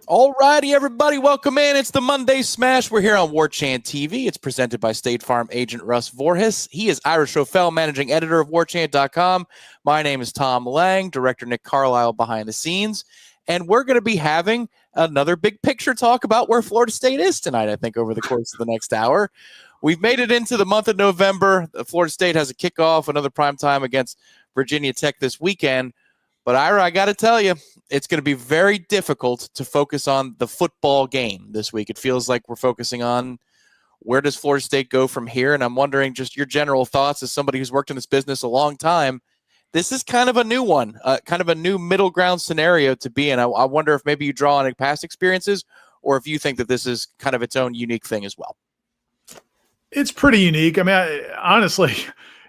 All righty, everybody, welcome in. It's the Monday Smash. We're here on Warchant TV. It's presented by State Farm agent Russ Voorhis. He is Irish Norvell, managing editor of Warchant.com. My name is Tom Lang, director Nick Carlisle behind the scenes. And we're going to be having another big picture talk about where Florida State is tonight, I think, over the course of the next hour. We've made it into the month of November. Florida State has a kickoff, another primetime against Virginia Tech this weekend. But, Ira, I got to tell you, it's going to be very difficult to focus on the football game this week. It feels like we're focusing on where does Florida State go from here, and I'm wondering just your general thoughts as somebody who's worked in this business a long time. This is kind of a new one, kind of a new middle ground scenario to be in. I wonder if maybe you draw on past experiences or if you think that this is kind of its own unique thing as well. It's pretty unique. I mean, honestly,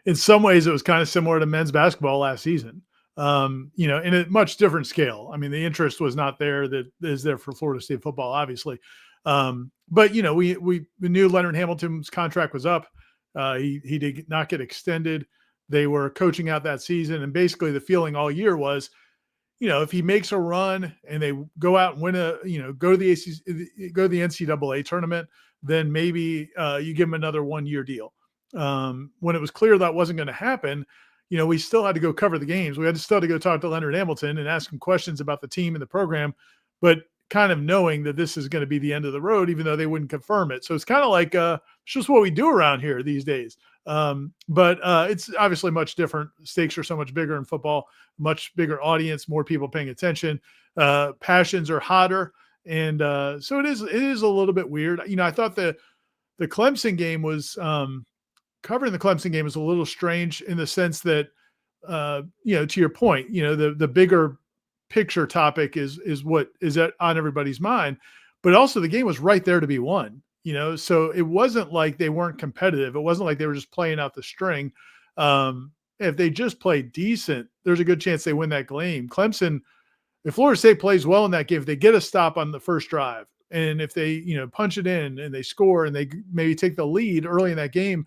in some ways it was kind of similar to men's basketball last season. In a much different scale. I mean, the interest was not there that is there for Florida State football, obviously. But we knew Leonard Hamilton's contract was up. He did not get extended. They were coaching out that season. And basically the feeling all year was, if he makes a run and they go out and win go to the NCAA tournament, then maybe you give him another 1-year deal. When it was clear that wasn't going to happen, we still had to go cover the games. We had to still to go talk to Leonard Hamilton and ask him questions about the team and the program, but kind of knowing that this is going to be the end of the road, even though they wouldn't confirm it. So it's kind of like it's just what we do around here these days. But it's obviously much different. Stakes are so much bigger in football, much bigger audience, more people paying attention. Passions are hotter. And so it is a little bit weird. I thought the Clemson game was covering the Clemson game is a little strange in the sense that, to your point, the bigger picture topic is what is on everybody's mind, but also the game was right there to be won, so it wasn't like they weren't competitive. It wasn't like they were just playing out the string. If they just played decent, there's a good chance they win that game. Clemson, if Florida State plays well in that game, if they get a stop on the first drive, and if they, punch it in and they score and they maybe take the lead early in that game,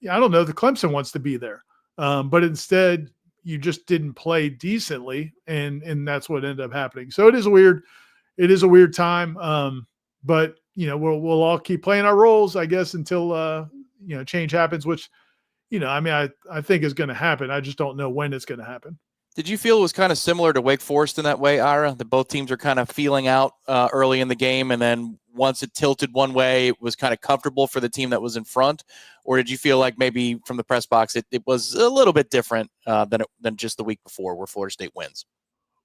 I don't know. The Clemson wants to be there, but instead you just didn't play decently, and that's what ended up happening. So it is a weird time. But we'll all keep playing our roles, I guess, until change happens, which I think is going to happen. I just don't know when it's going to happen. Did you feel it was kind of similar to Wake Forest in that way, Ira, that both teams are kind of feeling out early in the game, and then once it tilted one way, it was kind of comfortable for the team that was in front? Or did you feel like maybe from the press box it was a little bit different than just the week before where Florida State wins?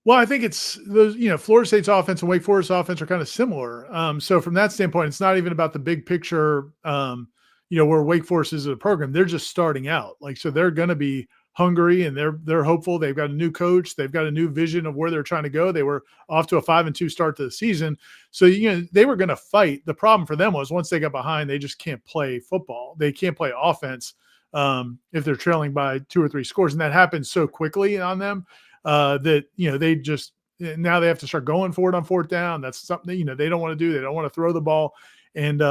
Well, I think it's those, Florida State's offense and Wake Forest offense are kind of similar. So from that standpoint, it's not even about the big picture, where Wake Forest is a program. They're just starting out. So they're going to be hungry and they're hopeful. They've got a new coach. They've got a new vision of where they're trying to go. They were off to a 5-2 start to the season. So, they were going to fight. The problem for them was once they got behind, they just can't play football. They can't play offense if they're trailing by 2 or 3 scores. And that happens so quickly on them that, they just, now they have to start going for it on 4th down. That's something that, they don't want to do. They don't want to throw the ball. And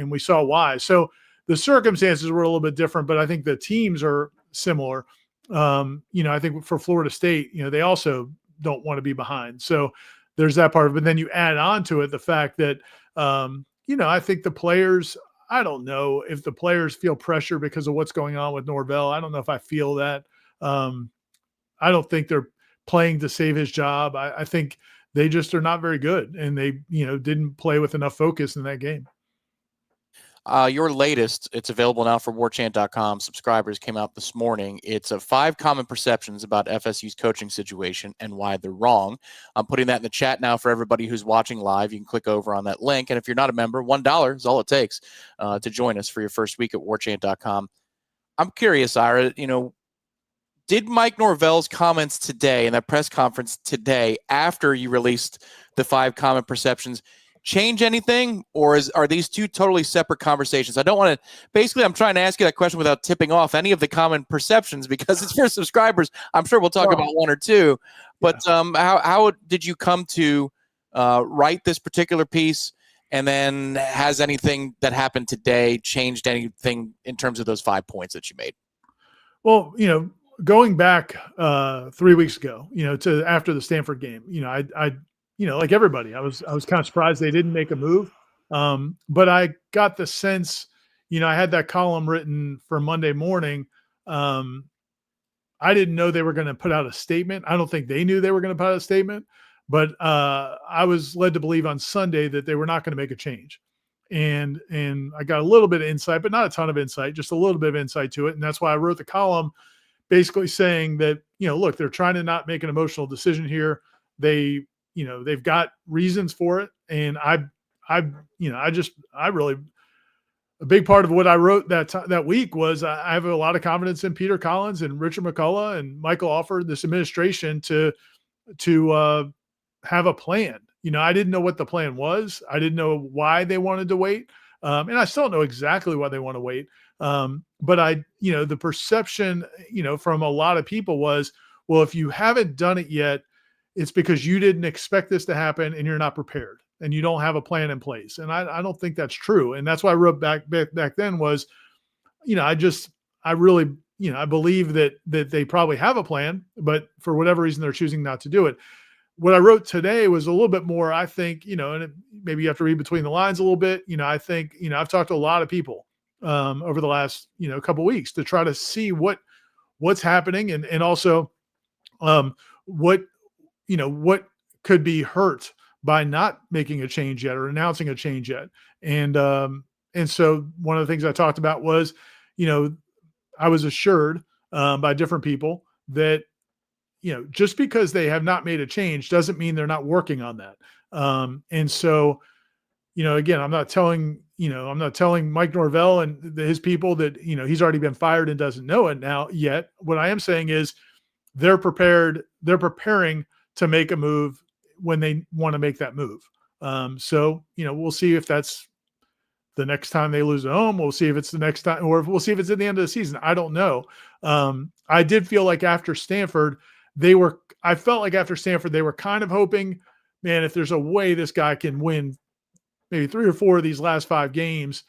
we saw why. So the circumstances were a little bit different, but I think the teams are similar. I think for Florida State, they also don't want to be behind. So there's that part of it. But then you add on to it the fact that, I think the players, I don't know if the players feel pressure because of what's going on with Norvell. I don't know if I feel that. I don't think they're playing to save his job. I think they just are not very good, and they, didn't play with enough focus in that game. Your latest, it's available now for Warchant.com. Subscribers came out this morning. It's 5 common perceptions about FSU's coaching situation and why they're wrong. I'm putting that in the chat now for everybody who's watching live. You can click over on that link. And if you're not a member, $1 is all it takes to join us for your first week at Warchant.com. I'm curious, Ira, did Mike Norvell's comments today in that press conference today after you released the 5 common perceptions change anything, or are these two totally separate conversations? I don't want to, basically I'm trying to ask you that question without tipping off any of the common perceptions because it's your subscribers. I'm sure we'll talk about 1 or 2, but how did you come to write this particular piece? And then has anything that happened today changed anything in terms of those 5 points that you made? Well, going back 3 weeks ago, to after the Stanford game, I like everybody, I was kind of surprised they didn't make a move. But I got the sense, I had that column written for Monday morning. I didn't know they were going to put out a statement. I don't think they knew they were going to put out a statement, but I was led to believe on Sunday that they were not going to make a change. And I got a little bit of insight, but not a ton of insight, just a little bit of insight to it. And that's why I wrote the column basically saying that, look, they're trying to not make an emotional decision here. They've got reasons for it. And a big part of what I wrote that week was I have a lot of confidence in Peter Collins and Richard McCullough and Michael Alford, this administration, to have a plan. I didn't know what the plan was. I didn't know why they wanted to wait. And I still don't know exactly why they want to wait. But the perception, from a lot of people was, well, if you haven't done it yet, it's because you didn't expect this to happen and you're not prepared and you don't have a plan in place. And I don't think that's true. And that's why I wrote back then was, I really, I believe that they probably have a plan, but for whatever reason, they're choosing not to do it. What I wrote today was a little bit more, I think, and maybe you have to read between the lines a little bit. I think, I've talked to a lot of people over the last, couple of weeks to try to see what's happening and also what could be hurt by not making a change yet or announcing a change yet. And so one of the things I talked about was, I was assured by different people that, just because they have not made a change doesn't mean they're not working on that. And so, again, I'm not telling Mike Norvell and his people that, he's already been fired and doesn't know it now yet. What I am saying is they're preparing to make a move when they want to make that move. So, we'll see if that's the next time they lose at home. We'll see if it's the next time, or we'll see if it's at the end of the season. I don't know. I did feel like after Stanford, they were kind of hoping, man, if there's a way this guy can win maybe 3 or 4 of these last 5 games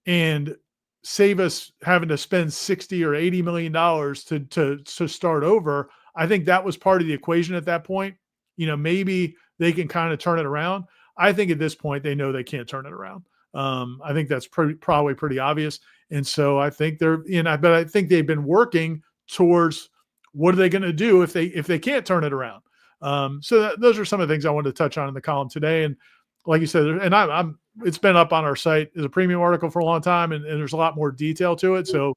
and save us having to spend $60 or $80 million to start over. I think that was part of the equation at that point. Maybe they can kind of turn it around. I think at this point, they know they can't turn it around. I think that's probably pretty obvious. And so I think but I think they've been working towards what are they going to do if they can't turn it around. So those are some of the things I wanted to touch on in the column today. And like you said, and it's been up on our site as a premium article for a long time, and there's a lot more detail to it. So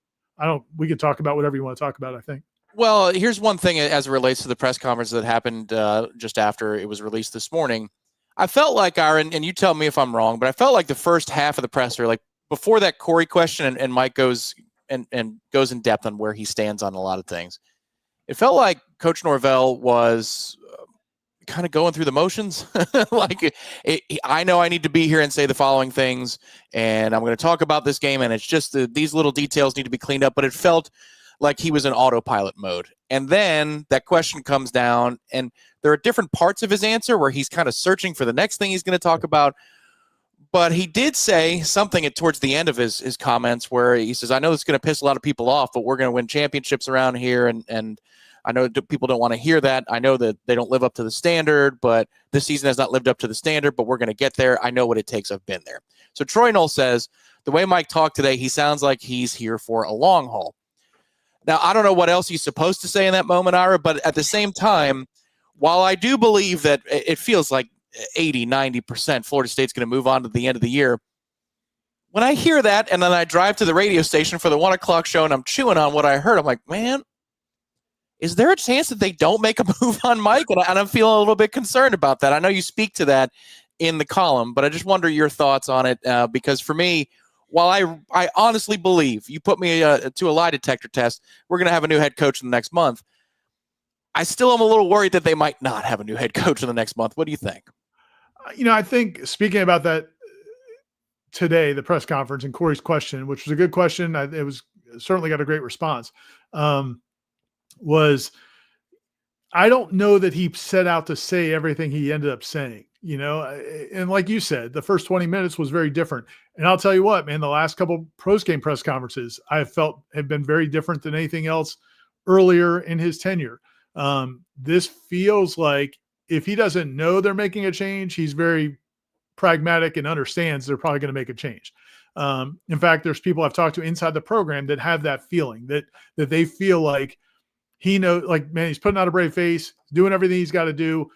we could talk about whatever you want to talk about, I think. Well, here's one thing as it relates to the press conference that happened just after it was released this morning. I felt like and you tell me if I'm wrong, but I felt like the first half of the presser, like before that Corey question and Mike goes and goes in depth on where he stands on a lot of things, it felt like Coach Norvell was kind of going through the motions. I know I need to be here and say the following things, and I'm going to talk about this game, and it's just these little details need to be cleaned up, but it felt like he was in autopilot mode. And then that question comes down, and there are different parts of his answer where he's kind of searching for the next thing he's going to talk about. But he did say something towards the end of his comments where he says, I know it's going to piss a lot of people off, but we're going to win championships around here. And I know people don't want to hear that. I know that they don't live up to the standard, but this season has not lived up to the standard, but we're going to get there. I know what it takes. I've been there. So Troy Noles says, the way Mike talked today, he sounds like he's here for a long haul. Now, I don't know what else he's supposed to say in that moment, Ira, but at the same time, while I do believe that it feels like 80, 90% Florida State's going to move on to the end of the year, when I hear that and then I drive to the radio station for the 1 o'clock show and I'm chewing on what I heard, I'm like, man, is there a chance that they don't make a move on Mike? And I'm feeling a little bit concerned about that. I know you speak to that in the column, but I just wonder your thoughts on it because for me, while I honestly believe you put me to a lie detector test, we're going to have a new head coach in the next month. I still am a little worried that they might not have a new head coach in the next month. What do you think? I think speaking about that today, the press conference and Corey's question, which was a good question. It was certainly got a great response. Was I don't know that he set out to say everything he ended up saying, and like you said, the first 20 minutes was very different. And I'll tell you what, man, the last couple post-game press conferences I felt have been very different than anything else earlier in his tenure. This feels like if he doesn't know they're making a change, he's very pragmatic and understands they're probably going to make a change. In fact, there's people I've talked to inside the program that have that feeling that they feel like he knows, like, man, he's putting out a brave face, doing everything he's got to do,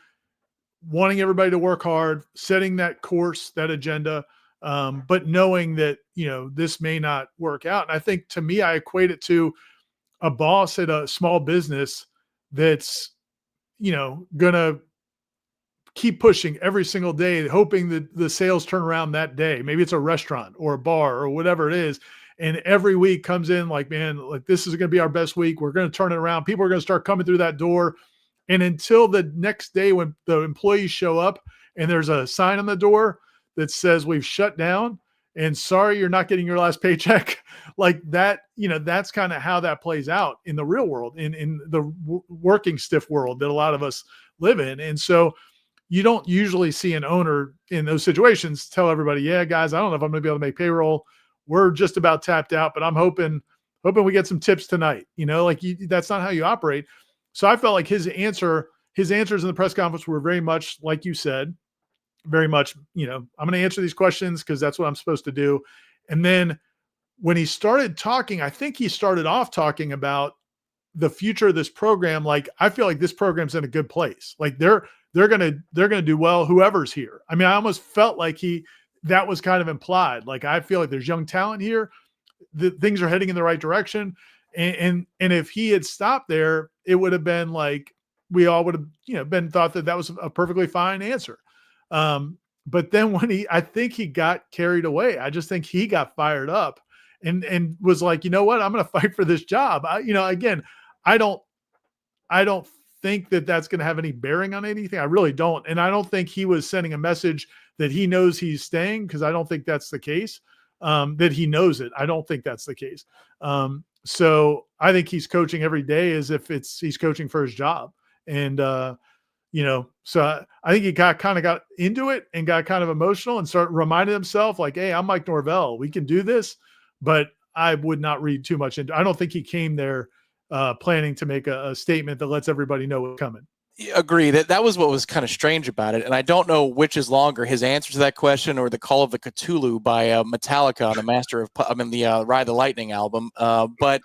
wanting everybody to work hard, setting that course, that agenda, but knowing that, this may not work out. And I think, to me, I equate it to a boss at a small business that's, going to keep pushing every single day, hoping that the sales turn around that day. Maybe it's a restaurant or a bar or whatever it is. And every week comes in like, man, like, this is going to be our best week. We're going to turn it around. People are going to start coming through that door. And until the next day when the employees show up and there's a sign on the door that says we've shut down and sorry, you're not getting your last paycheck, like that, that's kind of how that plays out in the real world, in the working stiff world that a lot of us live in. And so you don't usually see an owner in those situations tell everybody, yeah, guys, I don't know if I'm going to be able to make payroll. We're just about tapped out, but I'm hoping we get some tips tonight. That's not how you operate. So I felt like his answers in the press conference were very much, like you said, very much, I'm going to answer these questions because that's what I'm supposed to do. And then when he started talking, I think he started off talking about the future of this program. Like, I feel like this program's in a good place. Like they're going to do well, whoever's here. I mean, I almost felt like that was kind of implied. Like, I feel like there's young talent here. Things are heading in the right direction. And if he had stopped there, it would have been like, we all would have, been thought that was a perfectly fine answer. But then I think he got carried away. I just think he got fired up and was like, you know what, I'm going to fight for this job. Again, I don't think that that's going to have any bearing on anything. I really don't. And I don't think he was sending a message that he knows he's staying, because I don't think that's the case. That he knows it. I don't think that's the case. So I think he's coaching every day as if he's coaching for his job. And, so I think he got into it and got kind of emotional and started reminding himself like, hey, I'm Mike Norvell. We can do this, but I would not read too much into. I don't think he came there planning to make a statement that lets everybody know what's coming. Agree. That was what was kind of strange about it. And I don't know which is longer, his answer to that question or the Call of the Cthulhu by Metallica on the Ride the Lightning album. But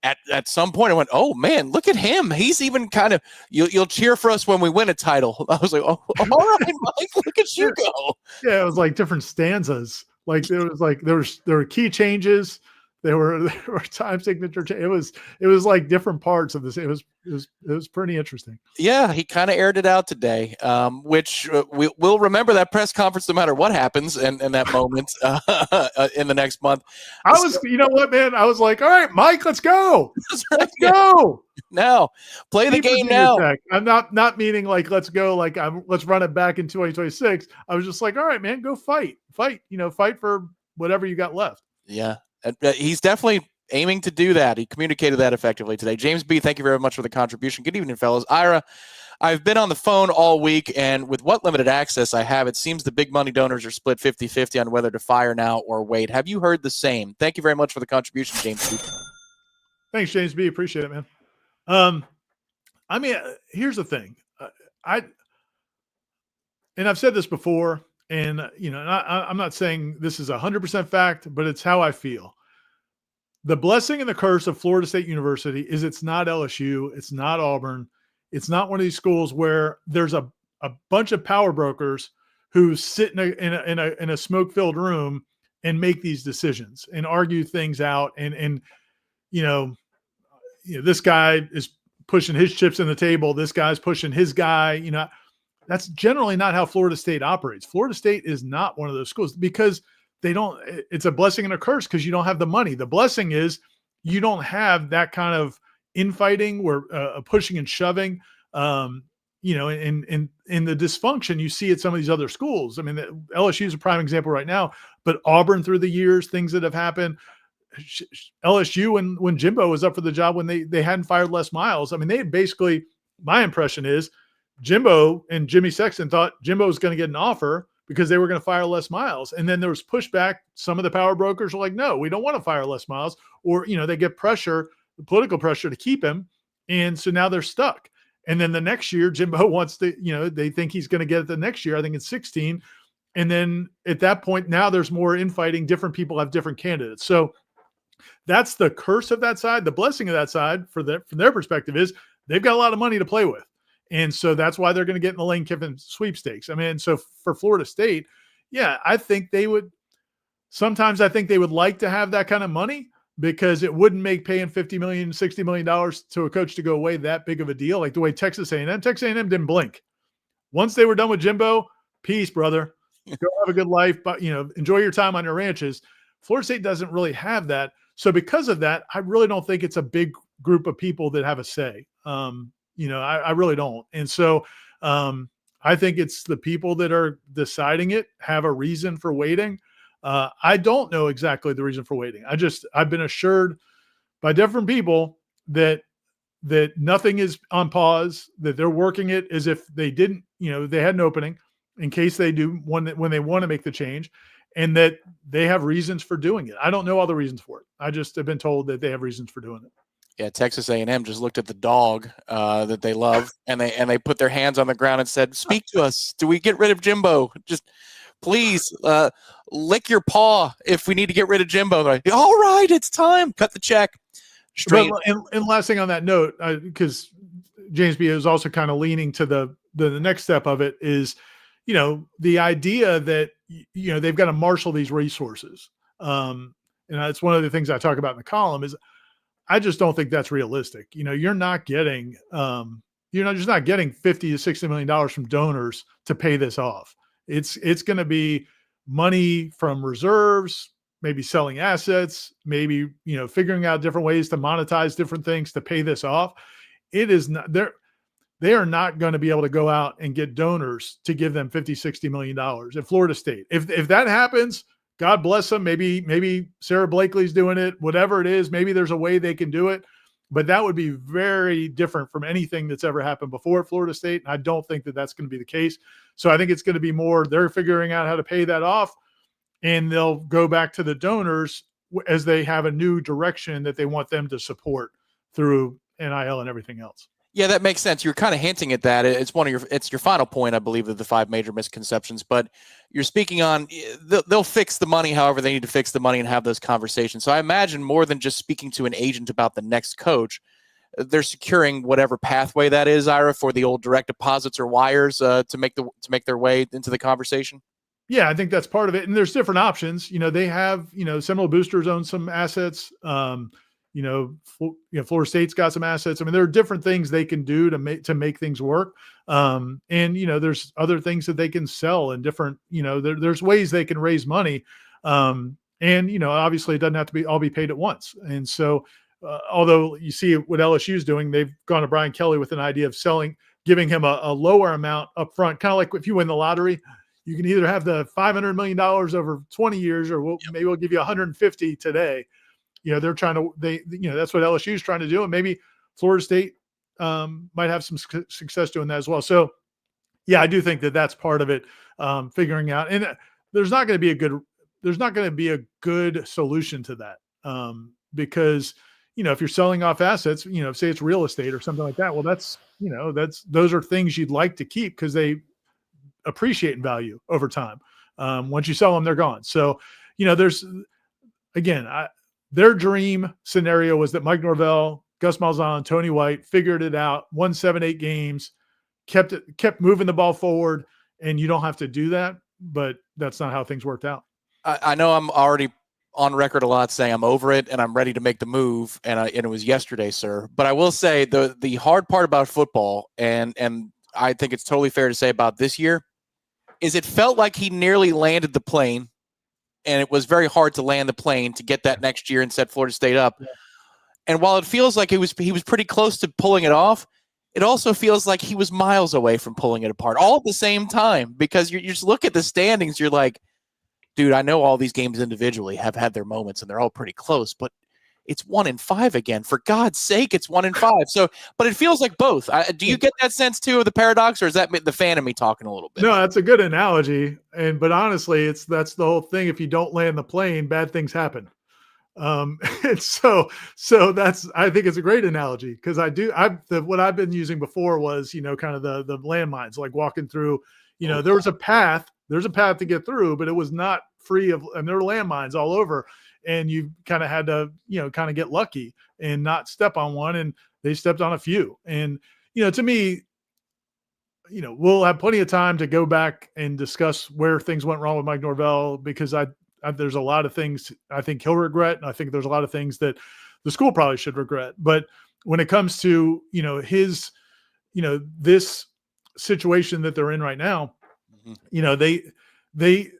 at some point I went, oh man, look at him. He's even kind of, you'll cheer for us when we win a title. I was like, oh, all right, Mike, look at you go. Yeah, it was like different stanzas. Like there were key changes. There were time signature. It was like different parts of this. It was pretty interesting. Yeah, he kind of aired it out today, which we'll remember that press conference no matter what happens and that moment in the next month. You know what, man? I was like, all right, Mike, let's go. Let's go. Now, play the game now. I'm not meaning like let's go, like let's run it back in 2026. I was just like, all right, man, go fight, fight for whatever you got left. Yeah. He's definitely aiming to do that. He communicated that effectively today. James B., thank you very much for the contribution. Good evening, fellas. Ira, I've been on the phone all week, and with what limited access I have, it seems the big money donors are split 50-50 on whether to fire now or wait. Have you heard the same? Thank you very much for the contribution, James B. Thanks, James B. Appreciate it, man. I mean, here's the thing. And I've said this before, and, I'm not saying this is 100% fact, but it's how I feel. The blessing and the curse of Florida State University is it's not LSU. It's not Auburn. It's not one of these schools where there's a bunch of power brokers who sit in a smoke-filled room and make these decisions and argue things out. And this guy is pushing his chips in the table. This guy's pushing his guy, That's generally not how Florida State operates. Florida State is not one of those schools because it's a blessing and a curse because you don't have the money. The blessing is you don't have that kind of infighting where pushing and shoving, in the dysfunction you see at some of these other schools. I mean, LSU is a prime example right now, but Auburn through the years, things that have happened. LSU when Jimbo was up for the job, when they hadn't fired Les Miles. I mean, they basically, my impression is, Jimbo and Jimmy Sexton thought Jimbo was going to get an offer because they were going to fire Les Miles. And then there was pushback. Some of the power brokers were like, no, we don't want to fire Les Miles. Or, they get political pressure to keep him. And so now they're stuck. And then the next year, Jimbo wants to, they think he's going to get it the next year. I think it's 16. And then at that point, now there's more infighting. Different people have different candidates. So that's the curse of that side. The blessing of that side from their perspective is they've got a lot of money to play with. And so that's why they're going to get in the Lane Kiffin sweepstakes. I mean, so for Florida State, yeah, I think they would like to have that kind of money, because it wouldn't make paying $50 million, $60 million to a coach to go away that big of a deal. Like the way Texas A&M didn't blink. Once they were done with Jimbo, peace, brother. Go have a good life, but enjoy your time on your ranches. Florida State doesn't really have that. So because of that, I really don't think it's a big group of people that have a say. I really don't. And so I think it's the people that are deciding it have a reason for waiting. I don't know exactly the reason for waiting. I've been assured by different people that nothing is on pause, that they're working it as if they didn't, they had an opening in case they do when they want to make the change, and that they have reasons for doing it. I don't know all the reasons for it. I just have been told that they have reasons for doing it. Yeah, Texas A&M just looked at the dog that they love, and they put their hands on the ground and said, "Speak to us. Do we get rid of Jimbo? Just please lick your paw if we need to get rid of Jimbo." Like, all right, it's time. Cut the check. Straight. And last thing on that note, because James B is also kind of leaning to the next step of it is, the idea that they've got to marshal these resources. And it's one of the things I talk about in the column is I just don't think that's realistic. You're not getting just not getting $50 to $60 million from donors to pay this off. It's going to be money from reserves, maybe selling assets, maybe, figuring out different ways to monetize different things to pay this off. It is not they are not going to be able to go out and get donors to give them $50, $60 million at Florida State. If that happens, God bless them. Maybe Sarah Blakely's doing it, whatever it is, maybe there's a way they can do it, but that would be very different from anything that's ever happened before at Florida State. And I don't think that that's going to be the case. So I think it's going to be more, they're figuring out how to pay that off, and they'll go back to the donors as they have a new direction that they want them to support through NIL and everything else. Yeah, that makes sense. You're kind of hinting at that. It's your final point, I believe, of the 5 major misconceptions. But you're speaking on they'll fix the money however they need to fix the money and have those conversations. So I imagine more than just speaking to an agent about the next coach, they're securing whatever pathway that is, Ira, for the old direct deposits or wires to make their way into the conversation. Yeah, I think that's part of it. And there's different options. They have, Seminole Boosters own some assets. Florida State's got some assets. I mean, there are different things they can do to make things work. And there's other things that they can sell and different, there's ways they can raise money. And obviously it doesn't have to all be paid at once. And so, although you see what LSU is doing, they've gone to Brian Kelly with an idea of giving him a lower amount up front, kind of like if you win the lottery. You can either have the $500 million over 20 years, or maybe we'll give you 150 today. They're trying to, that's what LSU is trying to do. And maybe Florida State might have some success doing that as well. So yeah, I do think that that's part of it. Figuring out, and there's not going to be a good solution to that. Because, if you're selling off assets, say it's real estate or something like that, well, those are things you'd like to keep because they appreciate in value over time. Once you sell them, they're gone. So, their dream scenario was that Mike Norvell, Gus Malzahn, Tony White figured it out, won 7-8 games, kept moving the ball forward, and you don't have to do that. But that's not how things worked out. I know I'm already on record a lot saying I'm over it and I'm ready to make the move, and it was yesterday, sir. But I will say the hard part about football, and I think it's totally fair to say about this year, is it felt like he nearly landed the plane. And it was very hard to land the plane to get that next year and set Florida State up. Yeah. And while it feels like he was pretty close to pulling it off, it also feels like he was miles away from pulling it apart all at the same time, because you just look at the standings. You're like, dude, I know all these games individually have had their moments and they're all pretty close, but it's 1-5 again. For God's sake, it's 1-5. So, but it feels like both. Do you get that sense too of the paradox, or is that the fan of me talking a little bit? No, that's a good analogy. But honestly, that's the whole thing. If you don't land the plane, bad things happen. And so I think it's a great analogy because what I've been using before was, kind of the landmines, like walking through, there was a path, there's a path to get through, but it was not free of, and there were landmines all over, and you kind of had to, kind of get lucky and not step on one. And they stepped on a few. And, to me, we'll have plenty of time to go back and discuss where things went wrong with Mike Norvell, because there's a lot of things I think he'll regret. And I think there's a lot of things that the school probably should regret. But when it comes to, his, this situation that they're in right now, they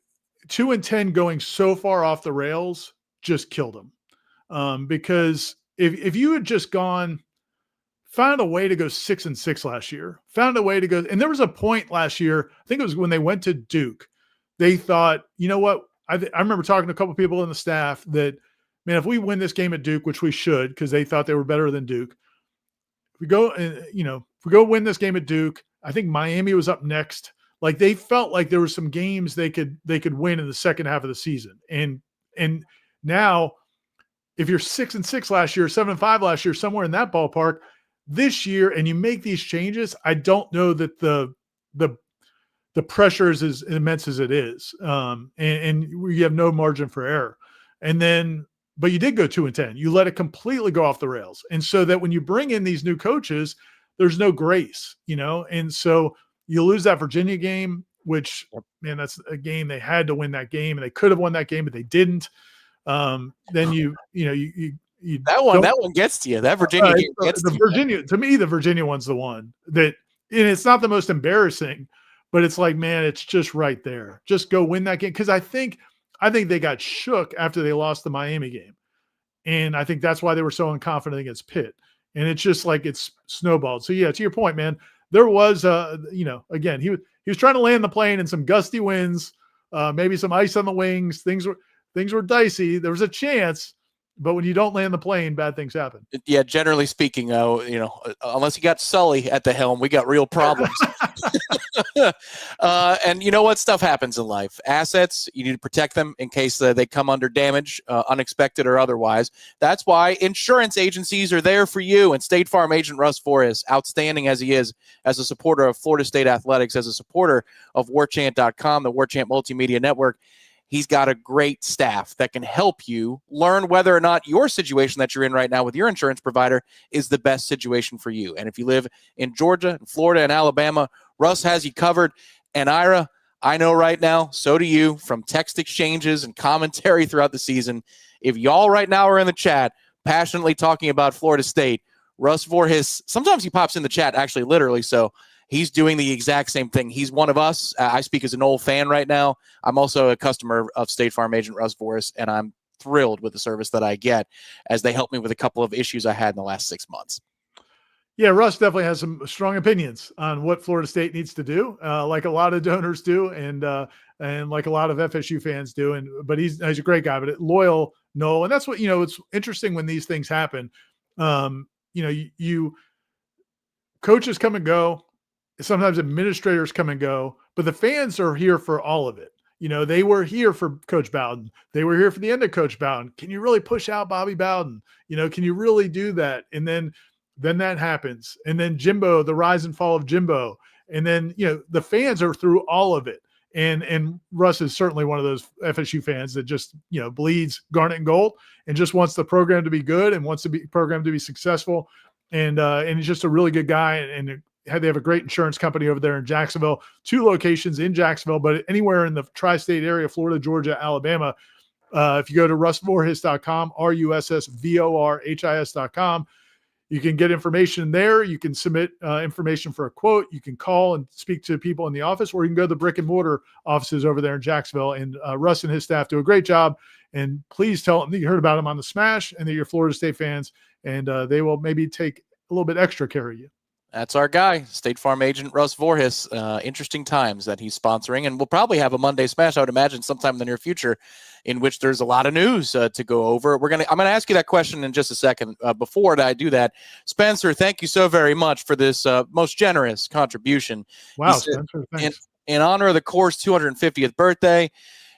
2-10 going so far off the rails just killed them. Because if you had just found a way to go 6-6 last year, found a way to go. And there was a point last year, I think it was when they went to Duke, they thought, you know what? I remember talking to a couple of people in the staff that, man, if we win this game at Duke, which we should, because they thought they were better than Duke. If we go win this game at Duke, I think Miami was up next. Like, they felt like there were some games they could win in the second half of the season. And now, if you're 6-6 last year, 7-5 last year, somewhere in that ballpark, this year, and you make these changes, I don't know that the pressure is as immense as it is. And you have no margin for error. But you did go 2-10. You let it completely go off the rails. And so that when you bring in these new coaches, there's no grace, and so you lose that Virginia game, which, man, that's a game they had to win that game, and they could have won that game, but they didn't. Then that one gets to you. That Virginia game gets to you. To me, the Virginia one's the one that, and it's not the most embarrassing, but it's like, man, it's just right there. Just go win that game. Because I think they got shook after they lost the Miami game. And I think that's why they were so unconfident against Pitt. And it's just like it's snowballed. So, yeah, to your point, man, there was, again, he was trying to land the plane in some gusty winds, maybe some ice on the wings. Things were dicey. There was a chance. But when you don't land the plane, bad things happen. Yeah, generally speaking, unless you got Sully at the helm, we got real problems. And you know what? Stuff happens in life. Assets, you need to protect them in case they come under damage, unexpected or otherwise. That's why insurance agencies are there for you. And State Farm agent Russ Forrest, outstanding as he is as a supporter of Florida State athletics, as a supporter of Warchant.com, the Warchant Multimedia Network, he's got a great staff that can help you learn whether or not your situation that you're in right now with your insurance provider is the best situation for you. And if you live in Georgia, Florida, and Alabama, Russ has you covered. And Ira, I know right now, so do you, from text exchanges and commentary throughout the season. If y'all right now are in the chat passionately talking about Florida State, Russ Voorhis, sometimes he pops in the chat, actually literally, so he's doing the exact same thing. He's one of us. I speak as an old fan right now. I'm also a customer of State Farm agent Russ Voorhis, and I'm thrilled with the service that I get as they help me with a couple of issues I had in the last 6 months. Yeah, Russ definitely has some strong opinions on what Florida State needs to do, like a lot of donors do, and like a lot of FSU fans do. But he's a great guy, but loyal, no. And that's what, it's interesting when these things happen. You coaches come and go. Sometimes administrators come and go, but the fans are here for all of it. They were here for Coach Bowden. They were here for the end of Coach Bowden. Can you really push out Bobby Bowden? Can you really do that? And then that happens. And then Jimbo, the rise and fall of Jimbo. And then, the fans are through all of it. And Russ is certainly one of those FSU fans that just, bleeds garnet and gold and just wants the program to be good and wants the program to be successful. And he's just a really good guy. And they have a great insurance company over there in Jacksonville, 2 locations in Jacksonville, but anywhere in the tri-state area, Florida, Georgia, Alabama. If you go to russvorhis.com, russvorhis.com, you can get information there. You can submit information for a quote. You can call and speak to people in the office, or you can go to the brick and mortar offices over there in Jacksonville. And Russ and his staff do a great job. And please tell them that you heard about them on the Smash and that you're Florida State fans, and they will maybe take a little bit extra care of you. That's our guy, State Farm agent Russ Voorhis. Interesting times that he's sponsoring, and we'll probably have a Monday Smash, I would imagine, sometime in the near future, in which there's a lot of news to go over. I'm gonna ask you that question in just a second. Before I do that, Spencer, thank you so very much for this most generous contribution. Wow, Spencer, thanks. In honor of the course 250th birthday,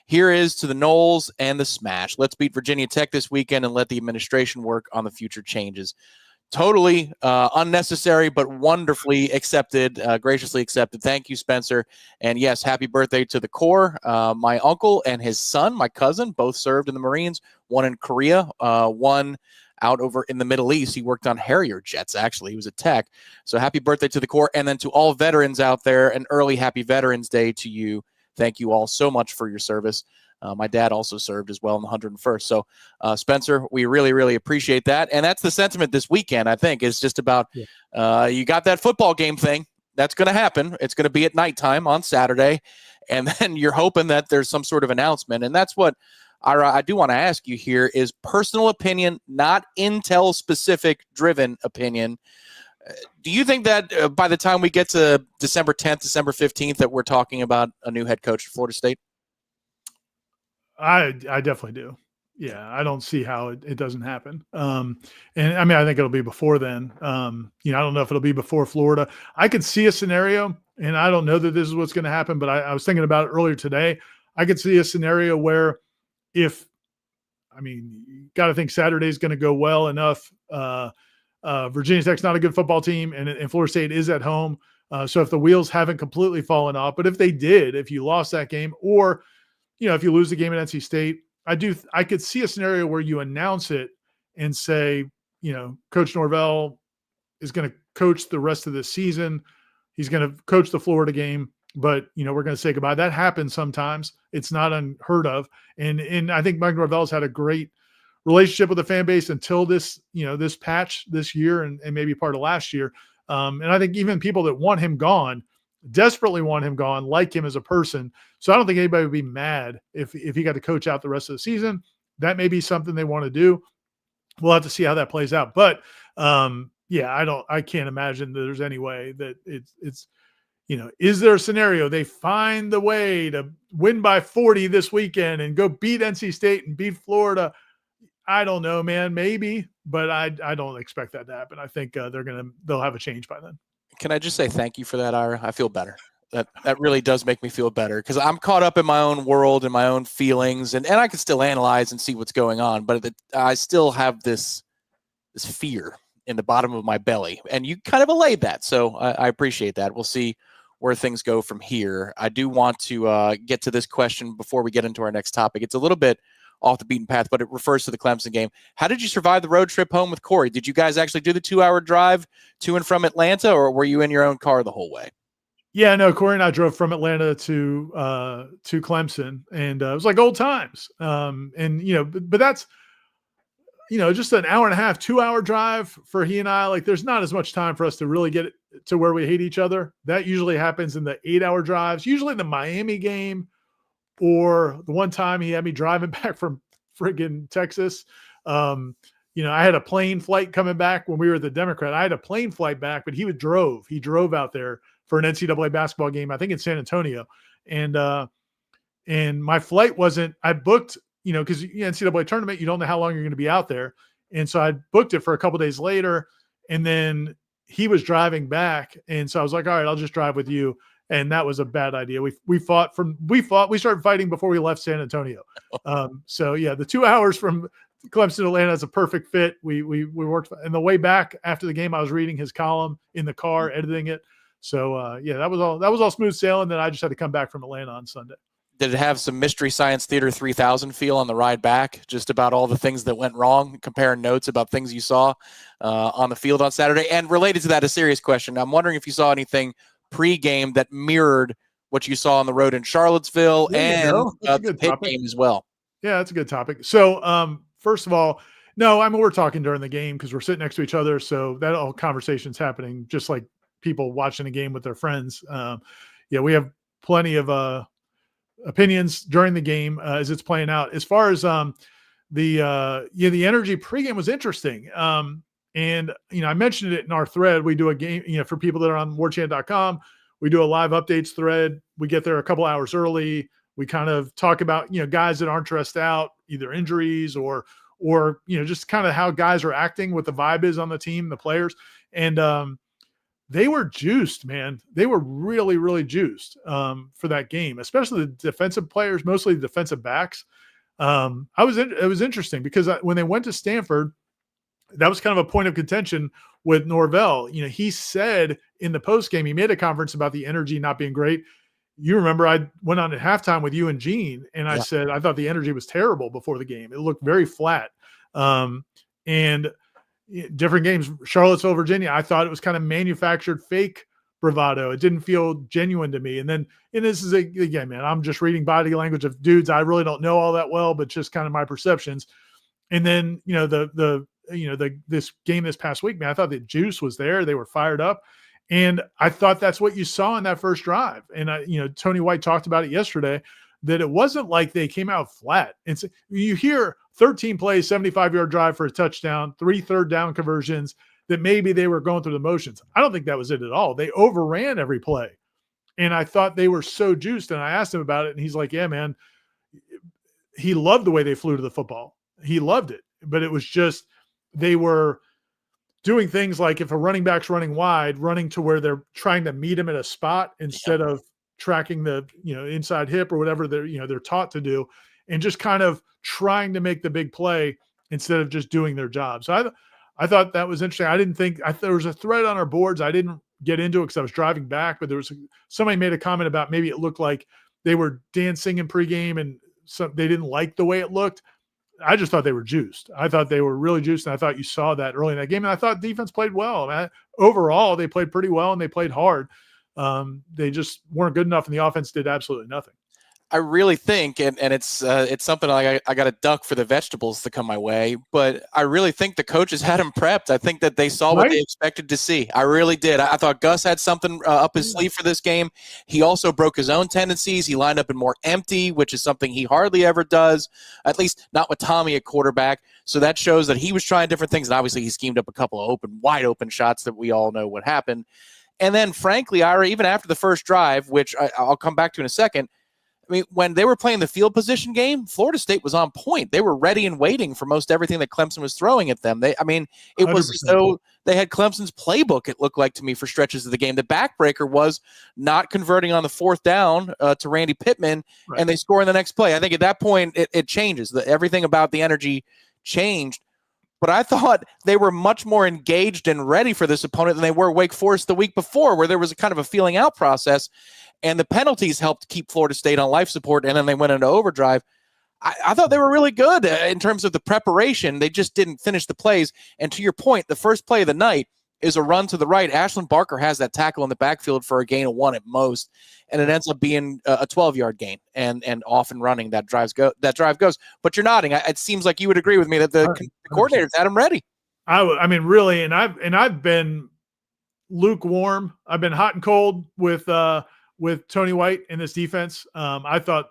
Here is to the Noles and the Smash. Let's beat Virginia Tech this weekend and let the administration work on the future changes. Totally unnecessary, but wonderfully accepted, graciously accepted. Thank you, Spencer. And yes, happy birthday to the Corps. My uncle and his son, my cousin, both served in the Marines, one in Korea, one out over in the Middle East. He worked on Harrier jets, actually. He was a tech. So happy birthday to the Corps. And then to all veterans out there, an early happy Veterans Day to you. Thank you all so much for your service. My dad also served as well in the 101st. So, Spencer, we really, really appreciate that. And that's the sentiment this weekend, I think, is just about you got that football game thing. That's going to happen. It's going to be at nighttime on Saturday. And then you're hoping that there's some sort of announcement. And that's what I do want to ask you here is personal opinion, not Intel-specific driven opinion. Do you think that by the time we get to December 10th, December 15th, that we're talking about a new head coach at Florida State? I definitely do. Yeah, I don't see how it doesn't happen. And I mean, I think it'll be before then. I don't know if it'll be before Florida. I could see a scenario, and I don't know that this is what's going to happen, but I was thinking about it earlier today. I could see a scenario where you got to think Saturday is going to go well enough. Virginia Tech's not a good football team, and Florida State is at home. So if the wheels haven't completely fallen off, but if they did, if you lost that game, or if you lose the game at NC State, I could see a scenario where you announce it and say, Coach Norvell is going to coach the rest of the season. He's going to coach the Florida game, but we're going to say goodbye. That happens sometimes. It's not unheard of, and I think Mike Norvell's had a great relationship with the fan base until this patch this year and maybe part of last year. And I think even people that want him gone, desperately want him gone, like him as a person. So I don't think anybody would be mad if he got to coach out the rest of the season. That may be something they want to do. We'll have to see how that plays out. But I can't imagine that there's any way that it's is there a scenario they find the way to win by 40 this weekend and go beat NC State and beat Florida? I don't know, man. Maybe, but I don't expect that to happen. I think they'll have a change by then. Can I just say thank you for that, Ira? I feel better. That really does make me feel better because I'm caught up in my own world and my own feelings, and I can still analyze and see what's going on, but I still have this fear in the bottom of my belly, and you kind of allayed that, so I appreciate that. We'll see where things go from here. I do want to get to this question before we get into our next topic. It's a little bit off the beaten path, but it refers to the Clemson game. How did you survive the road trip home with Corey? Did you guys actually do the 2-hour drive to and from Atlanta, or were you in your own car the whole way? Yeah, no, Corey and I drove from Atlanta to Clemson, and it was like old times. But that's, just an hour and a half, 2-hour drive for he and I. Like, there's not as much time for us to really get to where we hate each other. That usually happens in the 8-hour drives, usually the Miami game, or the one time he had me driving back from friggin' Texas. I had a plane flight coming back when we were at the Democrat. I had a plane flight back, but he drove out there for an NCAA basketball game, I think in San Antonio. And my flight wasn't, I booked, because NCAA tournament, you don't know how long you're going to be out there. And so I booked it for a couple days later, and then he was driving back. And so I was like, all right, I'll just drive with you. And that was a bad idea. We started fighting before we left San Antonio. So yeah, the 2 hours from Clemson to Atlanta is a perfect fit. We worked, and the way back after the game, I was reading his column in the car, editing it. So that was all smooth sailing. Then I just had to come back from Atlanta on Sunday. Did it have some Mystery Science Theater 3000 feel on the ride back, just about all the things that went wrong, comparing notes about things you saw on the field on Saturday? And related to that, a serious question. I'm wondering if you saw anything pre-game that mirrored what you saw on the road in Charlottesville and the Pitt game as well. Yeah, that's a good topic. So first of all, no, we're talking during the game because we're sitting next to each other. So that all conversation's happening just like people watching a game with their friends. We have plenty of opinions during the game as it's playing out. As far as the energy pregame was interesting. And, I mentioned it in our thread. We do a game, for people that are on warchant.com, we do a live updates thread. We get there a couple hours early. We kind of talk about, guys that aren't dressed out, either injuries or just kind of how guys are acting, what the vibe is on the team, the players. And they were juiced, man. They were really, really juiced for that game, especially the defensive players, mostly the defensive backs. It was interesting because when they went to Stanford, that was kind of a point of contention with Norvell. You know, he said in the post game, he made a conference about the energy not being great. You remember I went on at halftime with you and Gene, and I said I thought the energy was terrible before the game. It looked very flat. And different games, Charlottesville, Virginia, I thought it was kind of manufactured fake bravado. It didn't feel genuine to me. And this is again, man, I'm just reading body language of dudes I really don't know all that well, but just kind of my perceptions. And then, you know, this game this past week, man, I thought the juice was there. They were fired up. And I thought that's what you saw in that first drive. And Tony White talked about it yesterday, that it wasn't like they came out flat. And so you hear 13 plays, 75-yard drive for a touchdown, 3 third-down conversions, that maybe they were going through the motions. I don't think that was it at all. They overran every play. And I thought they were so juiced. And I asked him about it, and he's like, yeah, man, he loved the way they flew to the football. He loved it. But it was just they were doing things like if a running back's running wide, running to where they're trying to meet him at a spot instead of tracking the inside hip or whatever they're taught to do, and just kind of trying to make the big play instead of just doing their job. So I thought that was interesting. I didn't think there was a thread on our boards. I didn't get into it because I was driving back, but somebody made a comment about maybe it looked like they were dancing in pregame and they didn't like the way it looked. I just thought they were juiced. I thought they were really juiced, and I thought you saw that early in that game. And I thought defense played well. Overall, they played pretty well, and they played hard. They just weren't good enough, and the offense did absolutely nothing. I really think, and it's something I got to duck for the vegetables to come my way, but I really think the coaches had them prepped. I think that they saw what they expected to see. I really did. I thought Gus had something up his sleeve for this game. He also broke his own tendencies. He lined up in more empty, which is something he hardly ever does, at least not with Tommy at quarterback. So that shows that he was trying different things, and obviously he schemed up a couple of wide open shots that we all know what happened. And then, frankly, Ira, even after the first drive, which I'll come back to in a second, I mean, when they were playing the field position game, Florida State was on point. They were ready and waiting for most everything that Clemson was throwing at them. It 100%. Was as though they had Clemson's playbook, it looked like to me, for stretches of the game. The backbreaker was not converting on the fourth down to Randy Pittman, and they score in the next play. I think at that point it changes. Everything about the energy changed. But I thought they were much more engaged and ready for this opponent than they were Wake Forest the week before, where there was a kind of a feeling out process. And the penalties helped keep Florida State on life support, and then they went into overdrive. I thought they were really good in terms of the preparation. They just didn't finish the plays. And to your point, the first play of the night is a run to the right. Ashland Barker has that tackle in the backfield for a gain of 1 at most, and it ends up being a 12-yard gain and off and running. That drive goes. But you're nodding. It seems like you would agree with me that the coordinators had them ready. I mean, really, and I've been lukewarm. I've been hot and cold with Tony White in this defense. I thought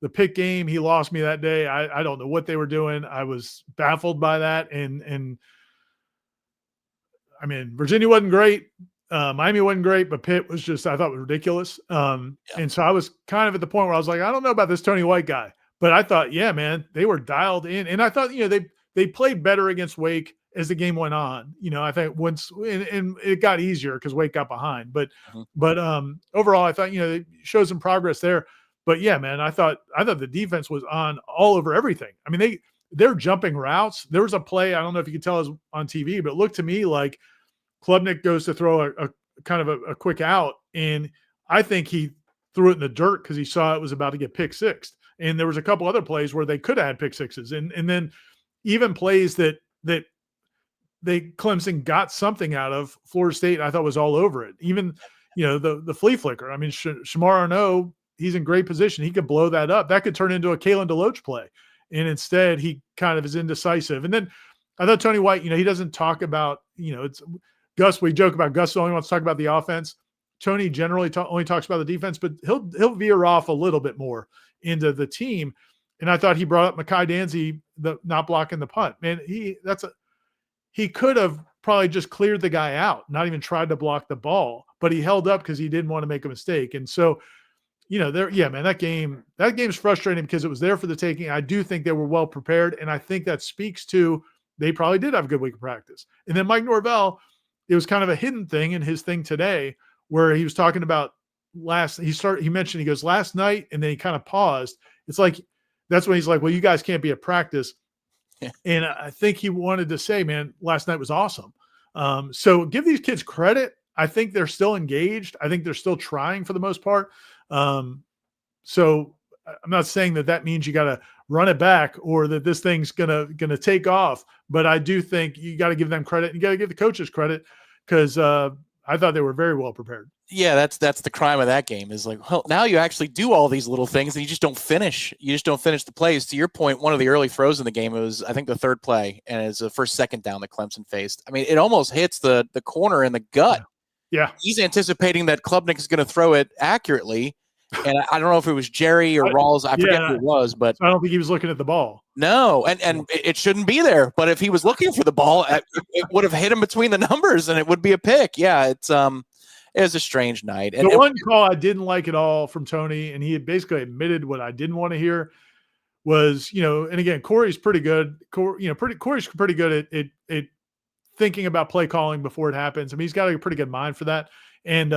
the pick game, he lost me that day. I don't know what they were doing. I was baffled by that. And I mean, Virginia wasn't great. Miami wasn't great, but Pitt was just, I thought was ridiculous. And so I was kind of at the point where I was like, I don't know about this Tony White guy, but I thought, yeah, man, they were dialed in. And I thought, they played better against Wake as the game went on. I think once and it got easier because Wake got behind, but overall I thought, they showed some progress there. But yeah, man, I thought the defense was on all over everything. I mean, they're jumping routes. There was a play, I don't know if you could tell us on TV, but it looked to me like Klubnik goes to throw a kind of a quick out, and I think he threw it in the dirt because he saw it was about to get pick sixed. And there was a couple other plays where they could have had pick sixes, and then even plays that Clemson got something out of, Florida State I thought was all over it. Even the flea flicker. I mean, Shamar Arnaud, he's in great position. He could blow that up. That could turn into a Kalen DeLoach play. And instead he kind of is indecisive. And then I thought Tony White, he doesn't talk about, it's Gus. We joke about Gus only wants to talk about the offense. Tony generally only talks about the defense, but he'll veer off a little bit more into the team. And I thought he brought up Mekhi Danzy, the not blocking the punt. Man, he could have probably just cleared the guy out, not even tried to block the ball, but he held up because he didn't want to make a mistake. And so, that game's frustrating because it was there for the taking. I do think they were well prepared, and I think that speaks to they probably did have a good week of practice. And then Mike Norvell, it was kind of a hidden thing in his thing today where he was talking about he mentioned, he goes, last night, and then he kind of paused. It's like, that's when he's like, well, you guys can't be at practice. Yeah. And I think he wanted to say, man, last night was awesome. So give these kids credit. I think they're still engaged. I think they're still trying for the most part. So I'm not saying that means you got to run it back or that this thing's gonna take off, but I do think you got to give them credit. You got to give the coaches credit because I thought they were very well prepared. Yeah, that's the crime of that game is like, well, now you actually do all these little things and you just don't finish. You just don't finish the plays. To your point, one of the early throws in the game, it was, I think, the third play, and it's the first second down that Clemson faced. I mean, it almost hits the corner in the gut. Yeah. He's anticipating that Klubnik is going to throw it accurately. And I don't know if it was Jerry or Rawls. I forget who it was, but I don't think he was looking at the ball. No, and it shouldn't be there. But if he was looking for the ball, it would have hit him between the numbers, and it would be a pick. Yeah, it was a strange night. And the one call I didn't like at all from Tony, and he had basically admitted what I didn't want to hear, was, and again, Corey's pretty good. Corey's pretty good at thinking about play calling before it happens. I mean, he's got a pretty good mind for that. And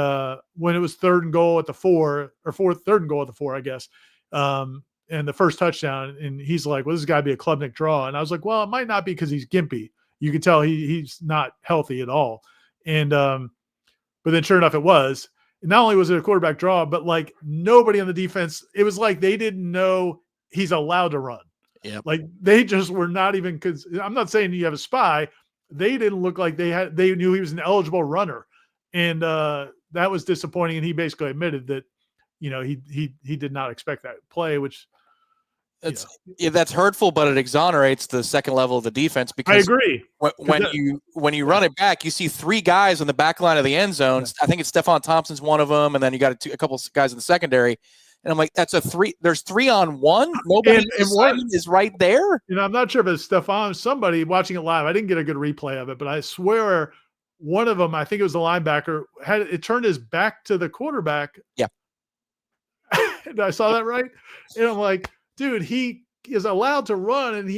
when it was third and goal at the 4, I guess, and the first touchdown, and he's like, well, this has got to be a Klubnik draw. And I was like, well, it might not be because he's gimpy. You can tell he's not healthy at all. And but then sure enough, it was. And not only was it a quarterback draw, but like nobody on the defense, it was like they didn't know he's allowed to run. Yeah. Like they just were not even, because I'm not saying you have a spy. They didn't look like they knew he was an eligible runner. And that was disappointing. And he basically admitted that, he did not expect that play, which that's hurtful, but it exonerates the second level of the defense, because I agree. When you run it back, you see 3 guys on the back line of the end zone. Yeah. I think it's Stephon Thompson's one of them, and then you got a couple of guys in the secondary. And I'm like, that's a 3. There's 3 on 1. Nobody is right there. I'm not sure if it's Stephon. Somebody watching it live, I didn't get a good replay of it, but I swear one of them, I think it was the linebacker, it turned his back to the quarterback. Yeah. And I saw that right. And I'm like, dude, he is allowed to run, and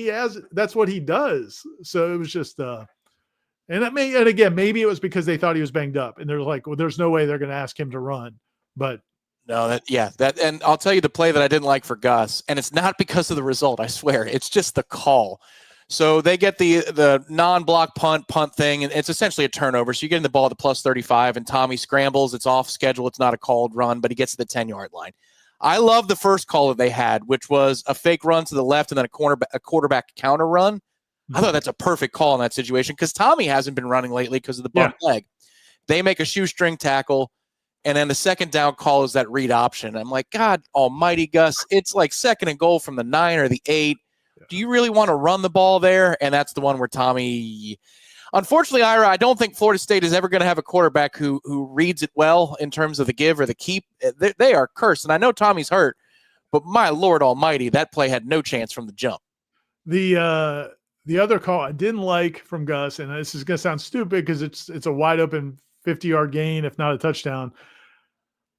that's what he does. So it was just, and again, maybe it was because they thought he was banged up, and they're like, well, there's no way they're going to ask him to run. But no, and I'll tell you the play that I didn't like for Gus, and it's not because of the result, I swear. It's just the call. So they get the non-block punt thing, and it's essentially a turnover. So you get in the ball at the plus 35, and Tommy scrambles. It's off schedule. It's not a called run, but he gets to the 10-yard line. I love the first call that they had, which was a fake run to the left and then a quarterback counter run. Mm-hmm. I thought that's a perfect call in that situation because Tommy hasn't been running lately because of the bump leg. They make a shoestring tackle, and then the second down call is that read option. I'm like, God almighty, Gus, it's like second and goal from the 9 or the 8. Do you really want to run the ball there? And that's the one where Tommy – unfortunately, Ira, I don't think Florida State is ever going to have a quarterback who reads it well in terms of the give or the keep. They are cursed. And I know Tommy's hurt, but my Lord almighty, that play had no chance from the jump. The other call I didn't like from Gus, and this is going to sound stupid because it's a wide open 50-yard gain, if not a touchdown.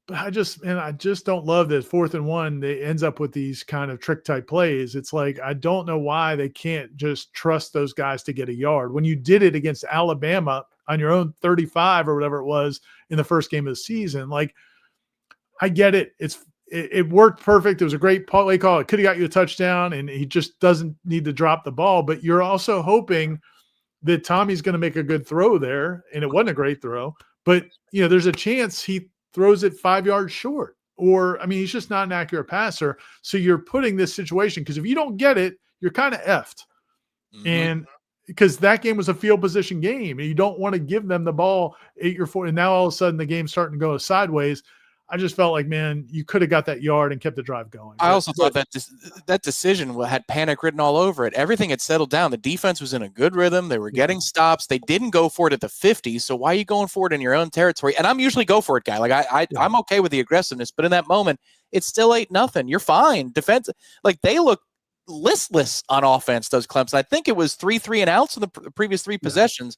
But I just don't love that 4th and 1, they ends up with these kind of trick type plays. It's like, I don't know why they can't just trust those guys to get a yard. When you did it against Alabama on your own 35 or whatever it was in the first game of the season, like, I get it. It worked perfect. It was a great play call. It could have got you a touchdown, and he just doesn't need to drop the ball. But you're also hoping that Tommy's going to make a good throw there, and it wasn't a great throw. But, there's a chance he throws it 5 yards short, or, I mean, he's just not an accurate passer. So you're putting this situation, because if you don't get it, you're kind of effed. Mm-hmm. And because that game was a field position game, and you don't want to give them the ball 8 or 4. And now all of a sudden the game's starting to go sideways. I just felt like, man, you could have got that yard and kept the drive going. I also thought that decision had panic written all over it. Everything had settled down. The defense was in a good rhythm. They were getting stops. They didn't go for it at the 50. So why are you going for it in your own territory? And I'm usually go for it guy. Like I'm okay with the aggressiveness, but in that moment, it's still 8-0. You're fine. Defense, like they look listless on offense, does Clemson. I think it was 3 and outs in the previous 3 possessions.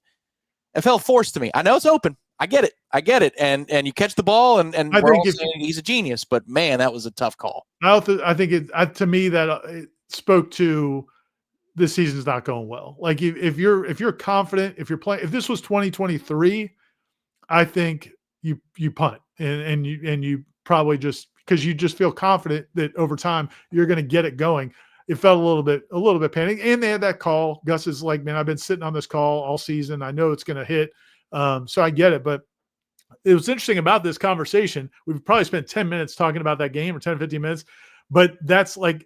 It felt forced to me. I know it's open. I get it. And you catch the ball, and we're all saying he's a genius, but man, that was a tough call. I think to me that it spoke to this season's not going well. Like if you're confident, if you're playing, if this was 2023, I think you punt and you probably just, because you just feel confident that over time you're going to get it going. It felt a little bit panic, and they had that call. Gus is like, man, I've been sitting on this call all season. I know it's going to hit, so I get it. But it was interesting about this conversation. We've probably spent 10 minutes talking about that game, or 10, 15 minutes, but that's like,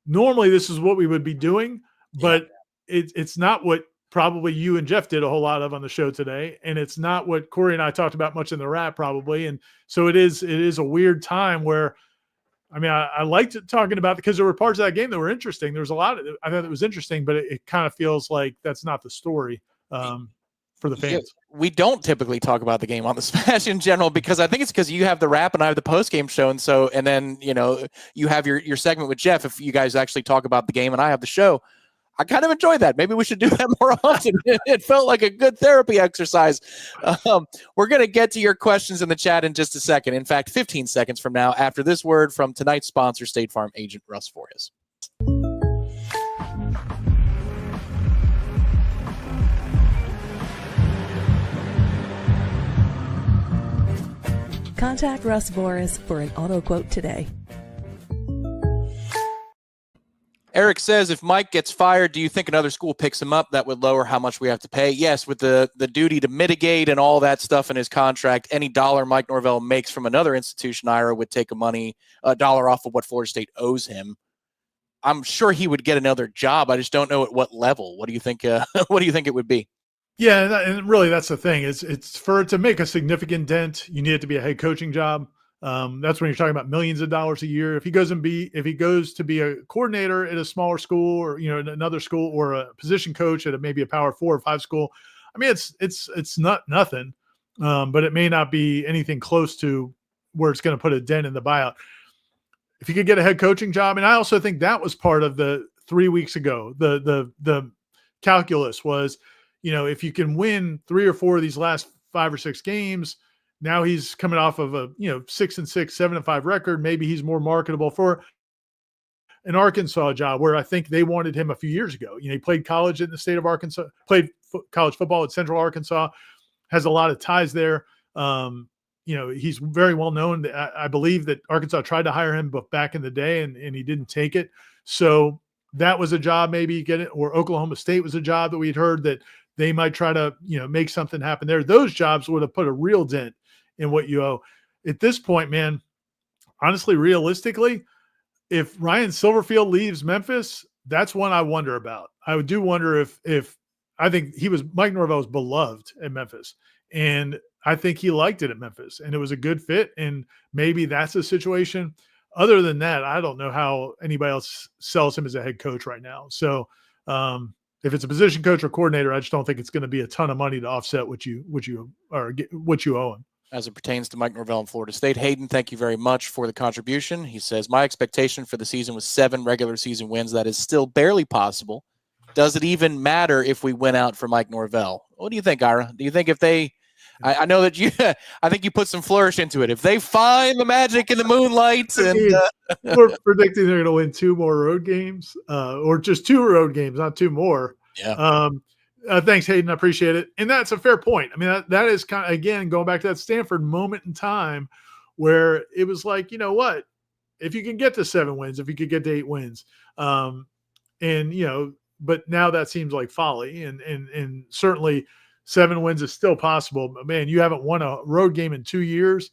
normally this is what we would be doing, but it's not what probably you and Jeff did a whole lot of on the show today. And it's not what Corey and I talked about much in the wrap probably. And so it is a weird time where, I mean, I liked it talking about, because there were parts of that game that were interesting. There was a lot of it. I thought it was interesting, but it kind of feels like that's not the story for the fans. We don't typically talk about the game on the Smash in general, because I think it's because you have the wrap and I have the post game show. And then, you have your segment with Jeff. If you guys actually talk about the game and I have the show, I kind of enjoy that. Maybe we should do that more often. It felt like a good therapy exercise. We're going to get to your questions in the chat in just a second. In fact, 15 seconds from now, after this word from tonight's sponsor, State Farm agent Russ Forres. Contact Russ Forres for an auto quote today. Eric says, if Mike gets fired, do you think another school picks him up? That would lower how much we have to pay. Yes, with the duty to mitigate and all that stuff in his contract, any dollar Mike Norvell makes from another institution, Ira, would take a dollar off of what Florida State owes him. I'm sure he would get another job. I just don't know at what level. What do you think? What do you think it would be? Yeah, and really that's the thing. It's for it to make a significant dent, you need it to be a head coaching job. That's when you're talking about millions of dollars a year. If he goes to be a coordinator at a smaller school, or another school, or a position coach at maybe a Power 4 or 5 school, I mean it's not nothing, but it may not be anything close to where it's going to put a dent in the buyout. If you could get a head coaching job, and I also think that was part of the 3 weeks ago. The calculus was, if you can win 3 or 4 of these last 5 or 6 games. Now he's coming off of a 6-6, 7-5 record. Maybe he's more marketable for an Arkansas job, where I think they wanted him a few years ago. He played college in the state of Arkansas, played college football at Central Arkansas, has a lot of ties there. He's very well known. I believe that Arkansas tried to hire him back in the day, and he didn't take it. So that was a job maybe get it, or Oklahoma State was a job that we'd heard that they might try to make something happen there. Those jobs would have put a real dent in what you owe. At this point, man, honestly, realistically, if Ryan Silverfield leaves Memphis, that's one I wonder about. I do wonder if I think Mike Norvell was beloved at Memphis, and I think he liked it at Memphis, and it was a good fit, and maybe that's a situation. Other than that, I don't know how anybody else sells him as a head coach right now. So if it's a position coach or coordinator, I just don't think it's going to be a ton of money to offset what you owe him. As it pertains to Mike Norvell and Florida State. Hayden, thank you very much for the contribution. He says, my expectation for the season was 7 regular season wins. That is still barely possible. Does it even matter if we win out for Mike Norvell? What do you think, Ira? Do you think if they I know that I think you put some flourish into it. If they find the magic in the moonlight, and we're predicting they're going to win 2 more road games, or just 2 road games, not 2 more. Yeah. Thanks, Hayden. I appreciate it. And that's a fair point. I mean, that is kind of, again, going back to that Stanford moment in time where it was like, you know what, if you can get to 7 wins, if you could get to 8 wins, but now that seems like folly, and certainly 7 wins is still possible. But man, you haven't won a road game in 2 years.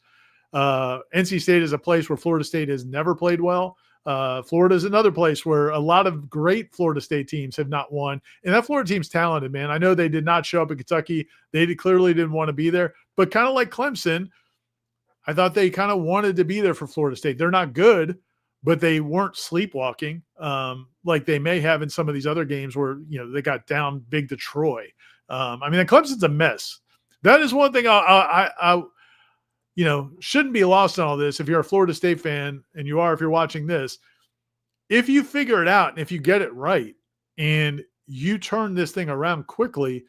NC State is a place where Florida State has never played well. Florida is another place where a lot of great Florida State teams have not won. And that Florida team's talented, man. I know they did not show up in Kentucky. They clearly didn't want to be there. But kind of like Clemson, I thought they kind of wanted to be there for Florida State. They're not good, but they weren't sleepwalking like they may have in some of these other games where, they got down big to Troy. Clemson's a mess. That is one thing I shouldn't be lost on all this. If you're a Florida State fan, and you are, if you're watching this, if you figure it out and if you get it right and you turn this thing around quickly,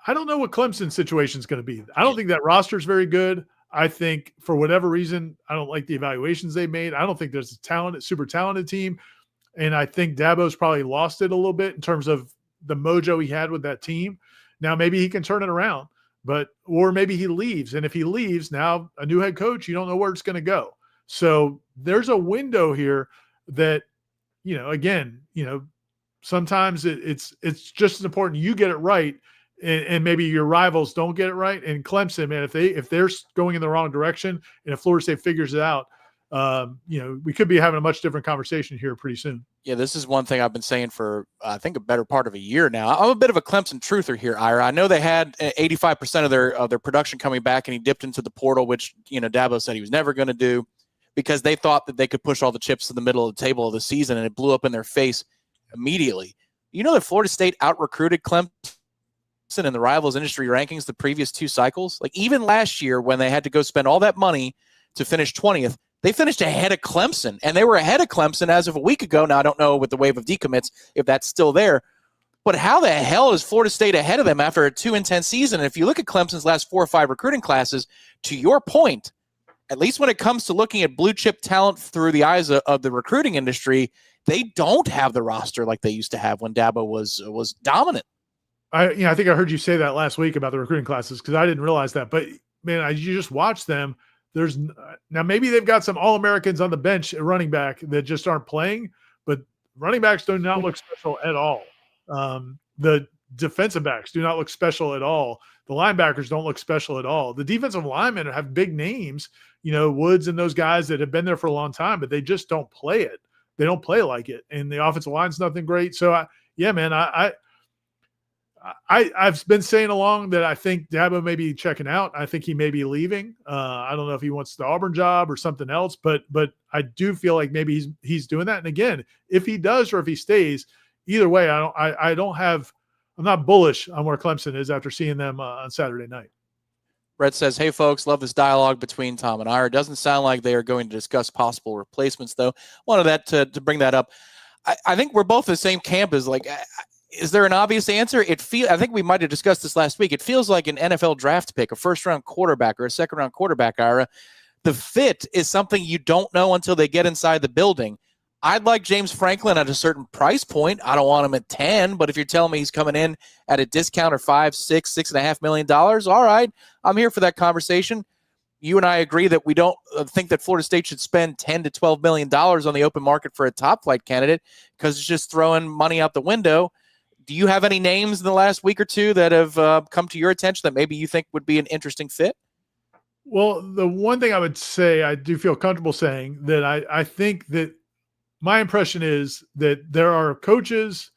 I don't know what Clemson's situation is going to be. I don't think that roster is very good. I think for whatever reason, I don't like the evaluations they made. I don't think there's a super talented team. And I think Dabo's probably lost it a little bit in terms of the mojo he had with that team. Now, maybe he can turn it around, or maybe he leaves. And if he leaves, now a new head coach, you don't know where it's going to go. So there's a window here that, again, sometimes it's just as important you get it right, and maybe your rivals don't get it right. And Clemson, man, if they're going in the wrong direction, and if Florida State figures it out, we could be having a much different conversation here pretty soon. Yeah, this is one thing I've been saying for, I think, a better part of a year now. I'm a bit of a Clemson truther here, Ira. I know they had 85% of their production coming back, and he dipped into the portal, which, Dabo said he was never going to do, because they thought that they could push all the chips to the middle of the table of the season, and it blew up in their face immediately. You know that Florida State out-recruited Clemson in the rivals industry rankings the previous 2 cycles? Like, even last year when they had to go spend all that money to finish 20th, they finished ahead of Clemson, and they were ahead of Clemson as of a week ago. Now, I don't know with the wave of decommits if that's still there, but how the hell is Florida State ahead of them after a 2-10 season? And if you look at Clemson's last 4 or 5 recruiting classes, to your point, at least when it comes to looking at blue chip talent through the eyes of the recruiting industry, they don't have the roster like they used to have when Dabo was dominant. I think I heard you say that last week about the recruiting classes, because I didn't realize that. But man, you just watch them. Now maybe they've got some All-Americans on the bench at running back that just aren't playing, but running backs do not look special at all. The defensive backs do not look special at all. The linebackers don't look special at all. The defensive linemen have big names, Woods and those guys that have been there for a long time, but they just don't play it. They don't play like it. And the offensive line's nothing great. So I've been saying along that I think Dabo may be checking out. I think he may be leaving. I don't know if he wants the Auburn job or something else, but I do feel like maybe he's doing that. And again, if he does or if he stays, either way, I'm not bullish on where Clemson is after seeing them on Saturday night. Brett says, hey, folks, love this dialogue between Tom and Ira. Doesn't sound like they are going to discuss possible replacements, though. Wanted that to bring that up. I think we're both the same camp as, like, is there an obvious answer? I think we might have discussed this last week. It feels like an NFL draft pick, a first-round quarterback or a second-round quarterback, Ira. The fit is something you don't know until they get inside the building. I'd like James Franklin at a certain price point. I don't want him at 10, but if you're telling me he's coming in at a discount or $5, $6, $6.5 million, all right, I'm here for that conversation. You and I agree that we don't think that Florida State should spend $10 to $12 million on the open market for a top flight candidate, because it's just throwing money out the window. Do you have any names in the last week or two that have come to your attention that maybe you think would be an interesting fit? Well, the one thing I would say, I do feel comfortable saying that I think that my impression is that there are coaches,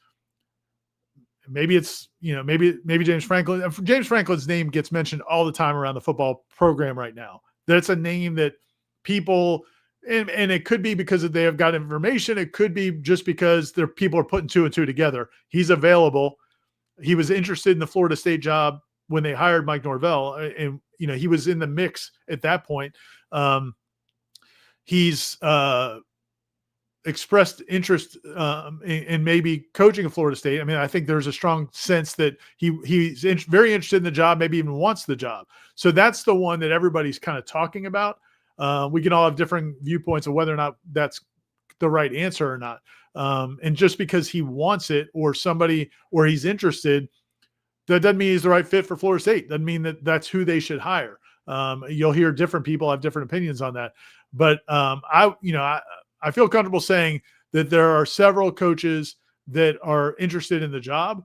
maybe it's, maybe James Franklin. James Franklin's name gets mentioned all the time around the football program right now. That's a name that people, and it could be because they have got information. It could be just because people are putting 2 and 2 together. He's available. He was interested in the Florida State job when they hired Mike Norvell, and he was in the mix at that point. He's expressed interest in maybe coaching at Florida State. I mean, I think there's a strong sense that he's very interested in the job, maybe even wants the job. So that's the one that everybody's kind of talking about. We can all have different viewpoints of whether or not that's the right answer or not. And just because he wants it or he's interested, that doesn't mean he's the right fit for Florida State. Doesn't mean that that's who they should hire. You'll hear different people have different opinions on that. But I feel comfortable saying that there are several coaches that are interested in the job.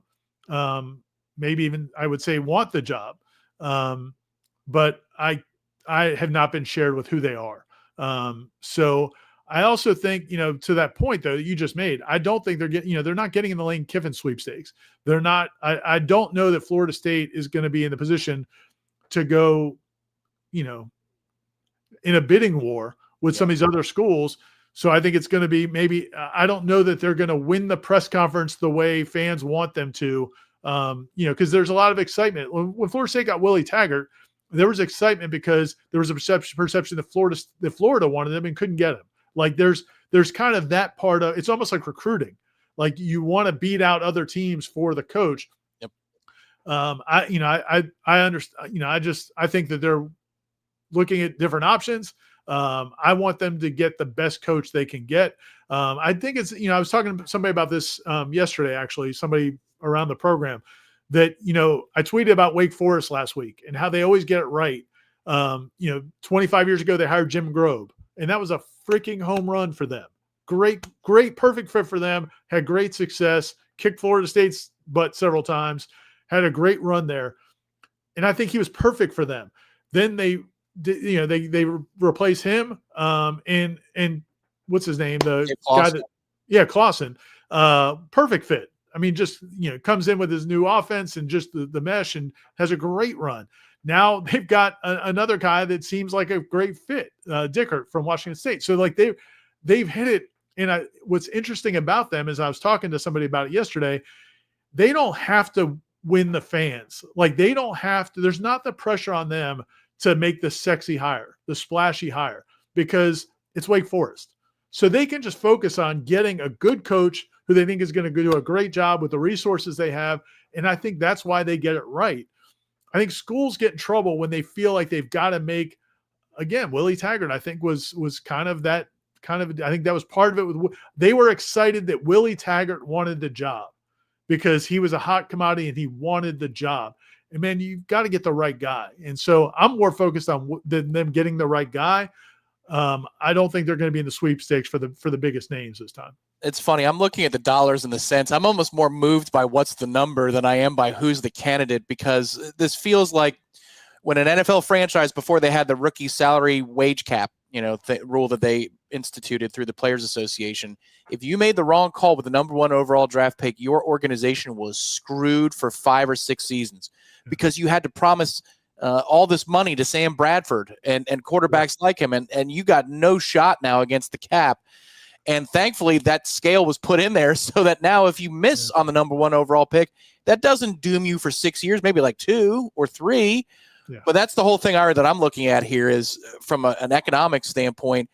Maybe even I would say want the job. But I have not been shared with who they are. So I also think, to that point though, that you just made, I don't think they're not getting in the Lane Kiffin sweepstakes. They're not, I don't know that Florida State is going to be in the position to go, in a bidding war with some of these other schools. So I think it's going to be maybe, I don't know that they're going to win the press conference the way fans want them to, because there's a lot of excitement. When Florida State got Willie Taggart, there was excitement because there was a perception that Florida wanted them and couldn't get him. Like there's kind of that part of, it's almost like recruiting. Like you want to beat out other teams for the coach. Yep. I understand, I think that they're looking at different options. I want them to get the best coach they can get. I think it's, I was talking to somebody about this yesterday, actually, somebody around the program that, I tweeted about Wake Forest last week and how they always get it right. 25 years ago, they hired Jim Grobe, and that was a freaking home run for them. Great, perfect fit for them, had great success, kicked Florida State's butt several times, had a great run there. And I think he was perfect for them. Then they replace him and what's his name? The guy that, Clausen, perfect fit. I mean, just, comes in with his new offense and just the mesh and has a great run. Now they've got another guy that seems like a great fit, Dickert from Washington State. So like they've hit it. And what's interesting about them is I was talking to somebody about it yesterday. They don't have to win the fans. Like they don't have to, there's not the pressure on them to make the sexy hire, the splashy hire, because it's Wake Forest. So they can just focus on getting a good coach who they think is going to do a great job with the resources they have. And I think that's why they get it right. I think schools get in trouble when they feel like they've got to make, again, Willie Taggart, I think was kind of that, I think that was part of it. They were excited that Willie Taggart wanted the job because he was a hot commodity and he wanted the job. And man, you've got to get the right guy. And so I'm more focused on them getting the right guy. I don't think they're going to be in the sweepstakes for the biggest names this time. It's funny. I'm looking at the dollars and the cents. I'm almost more moved by what's the number than I am by who's the candidate, because this feels like when an NFL franchise, before they had the rookie salary wage cap, rule that they instituted through the Players Association, if you made the wrong call with the number 1 overall draft pick, your organization was screwed for 5 or 6 seasons because you had to promise all this money to Sam Bradford and quarterbacks like him, and you got no shot now against the cap. And thankfully, that scale was put in there so that now if you miss on the number 1 overall pick, that doesn't doom you for 6 years, maybe like 2 or 3. Yeah. But that's the whole thing, Ira, that I'm looking at here is from an economic standpoint.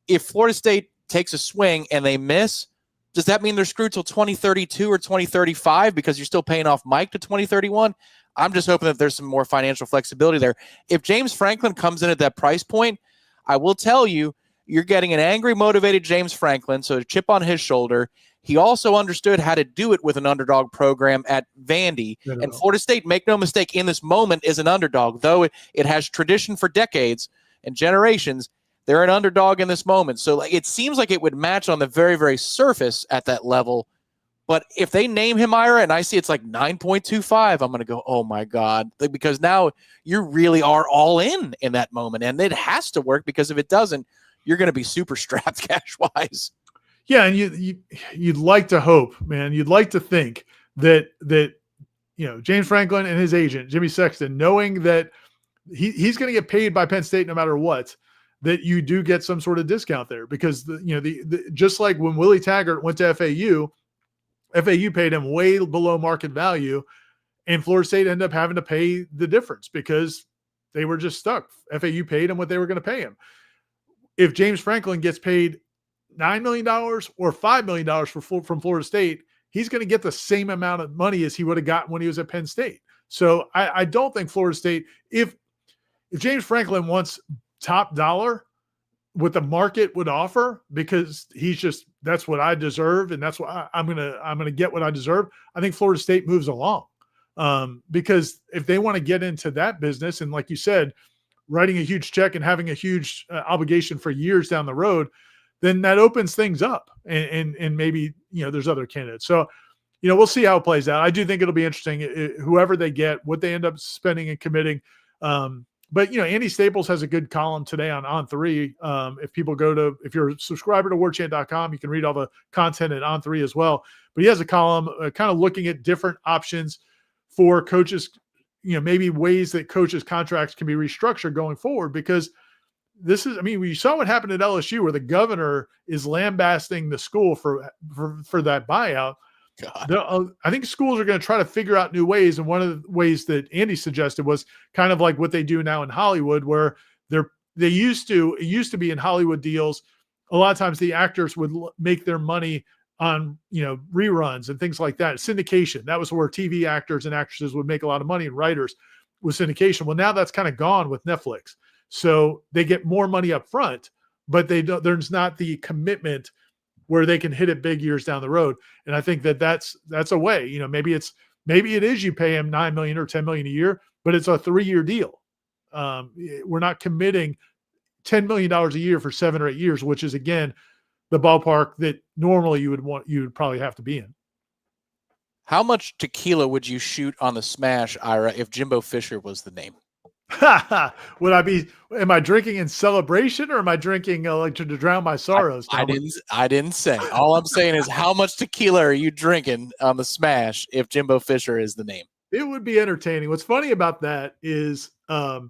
If Florida State takes a swing and they miss, does that mean they're screwed till 2032 or 2035 because you're still paying off Mike to 2031? I'm just hoping that there's some more financial flexibility there. If James Franklin comes in at that price point, I will tell you, you're getting an angry, motivated James Franklin, so a chip on his shoulder. He also understood how to do it with an underdog program at Vandy. And Florida State, make no mistake, in this moment is an underdog. Though it has tradition for decades and generations, they're an underdog in this moment. So it seems like it would match on the very, very surface at that level. But if they name him, Ira, and I see it's like 9.25, I'm going to go, oh, my God. Because now you really are all in that moment. And it has to work, because if it doesn't, you're going to be super strapped cash-wise. Yeah, and you'd like to hope, man. You'd like to think that James Franklin and his agent, Jimmy Sexton, knowing that he's going to get paid by Penn State no matter what, that you do get some sort of discount there. Because just like when Willie Taggart went to FAU paid him way below market value, and Florida State ended up having to pay the difference because they were just stuck. FAU paid him what they were going to pay him. If James Franklin gets paid $9 million or $5 million from Florida State, he's going to get the same amount of money as he would have gotten when he was at Penn State. So I don't think Florida State, if James Franklin wants top dollar, what the market would offer, because that's what I deserve, and that's what I'm gonna get what I deserve. I think Florida State moves along, because if they want to get into that business, and like you said, writing a huge check and having a huge obligation for years down the road, then that opens things up, and maybe there's other candidates. So we'll see how it plays out. I do think it'll be interesting, whoever they get, what they end up spending and committing. But Andy Staples has a good column today on On3. If you're a subscriber to Warchant.com, you can read all the content at On3 as well. But he has a column kind of looking at different options for coaches, maybe ways that coaches' contracts can be restructured going forward, because we saw what happened at LSU, where the governor is lambasting the school for that buyout. I think schools are going to try to figure out new ways. And one of the ways that Andy suggested was kind of like what they do now in Hollywood, where it used to be in Hollywood deals. A lot of times the actors would make their money on, reruns and things like that. Syndication, that was where TV actors and actresses would make a lot of money, and writers with syndication. Well, now that's kind of gone with Netflix. So they get more money up front, but there's not the commitment where they can hit it big years down the road. And I think that's a way, maybe it is you pay him $9 million or $10 million a year, but it's a 3-year deal. We're not committing $10 million a year for 7 or 8 years, which is, again, the ballpark that normally you would probably have to be in. How much tequila would you shoot on the smash, Ira, if Jimbo Fisher was the name? Am I drinking in celebration, or am I drinking like to drown my sorrows? I didn't say. All I'm saying is, how much tequila are you drinking on the smash if Jimbo Fisher is the name? It would be entertaining. What's funny about that is, Gene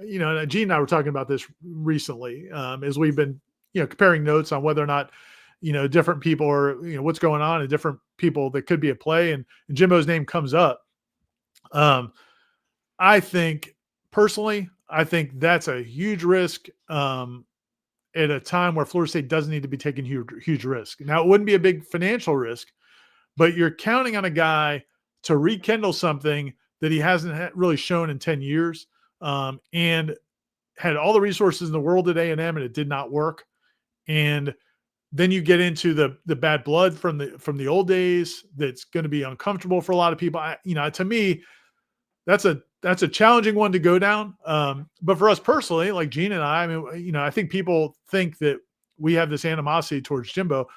and I were talking about this recently, as we've been, comparing notes on whether or not, different people are, what's going on and different people that could be at play, and Jimbo's name comes up. Personally, I think that's a huge risk at a time where Florida State doesn't need to be taking huge risk. Now, it wouldn't be a big financial risk, but you're counting on a guy to rekindle something that he hasn't really shown in 10 years, and had all the resources in the world at A&M, and it did not work. And then you get into the bad blood from the old days that's going to be uncomfortable for a lot of people. To me, that's a challenging one to go down. But for us personally, like Gene and I think people think that we have this animosity towards Jimbo.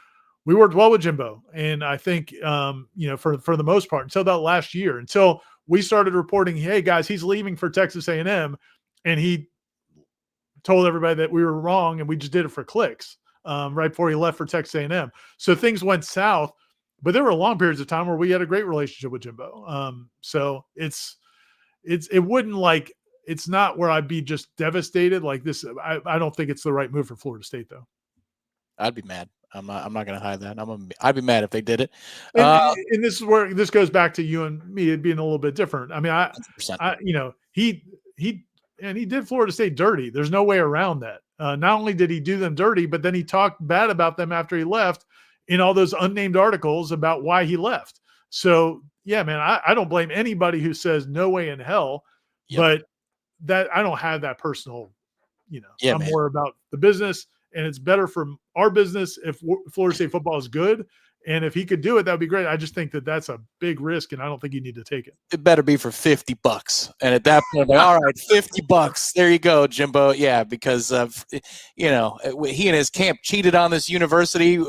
We worked well with Jimbo. And I think, for the most part, until that last year, until we started reporting, hey guys, he's leaving for Texas A&M, and he told everybody that we were wrong and we just did it for clicks, right before he left for Texas A&M. So things went south, but there were long periods of time where we had a great relationship with Jimbo. So it's not where I'd be just devastated like this. I don't think it's the right move for Florida State, though. I'd be mad. I'm not going to hide that. I'd be mad if they did it. And this is where this goes back to you and me being a little bit different. I mean, he did Florida State dirty. There's no way around that. Not only did he do them dirty, but then he talked bad about them after he left in all those unnamed articles about why he left. So yeah, man, I don't blame anybody who says no way in hell, but that I don't have that personal, I'm more about the business, and it's better for our business if Florida State football is good. And if he could do it, that would be great. I just think that that's a big risk, and I don't think you need to take it. It better be for $50. And at that point, all right, $50. There you go, Jimbo. Yeah, because of, he and his camp cheated on this university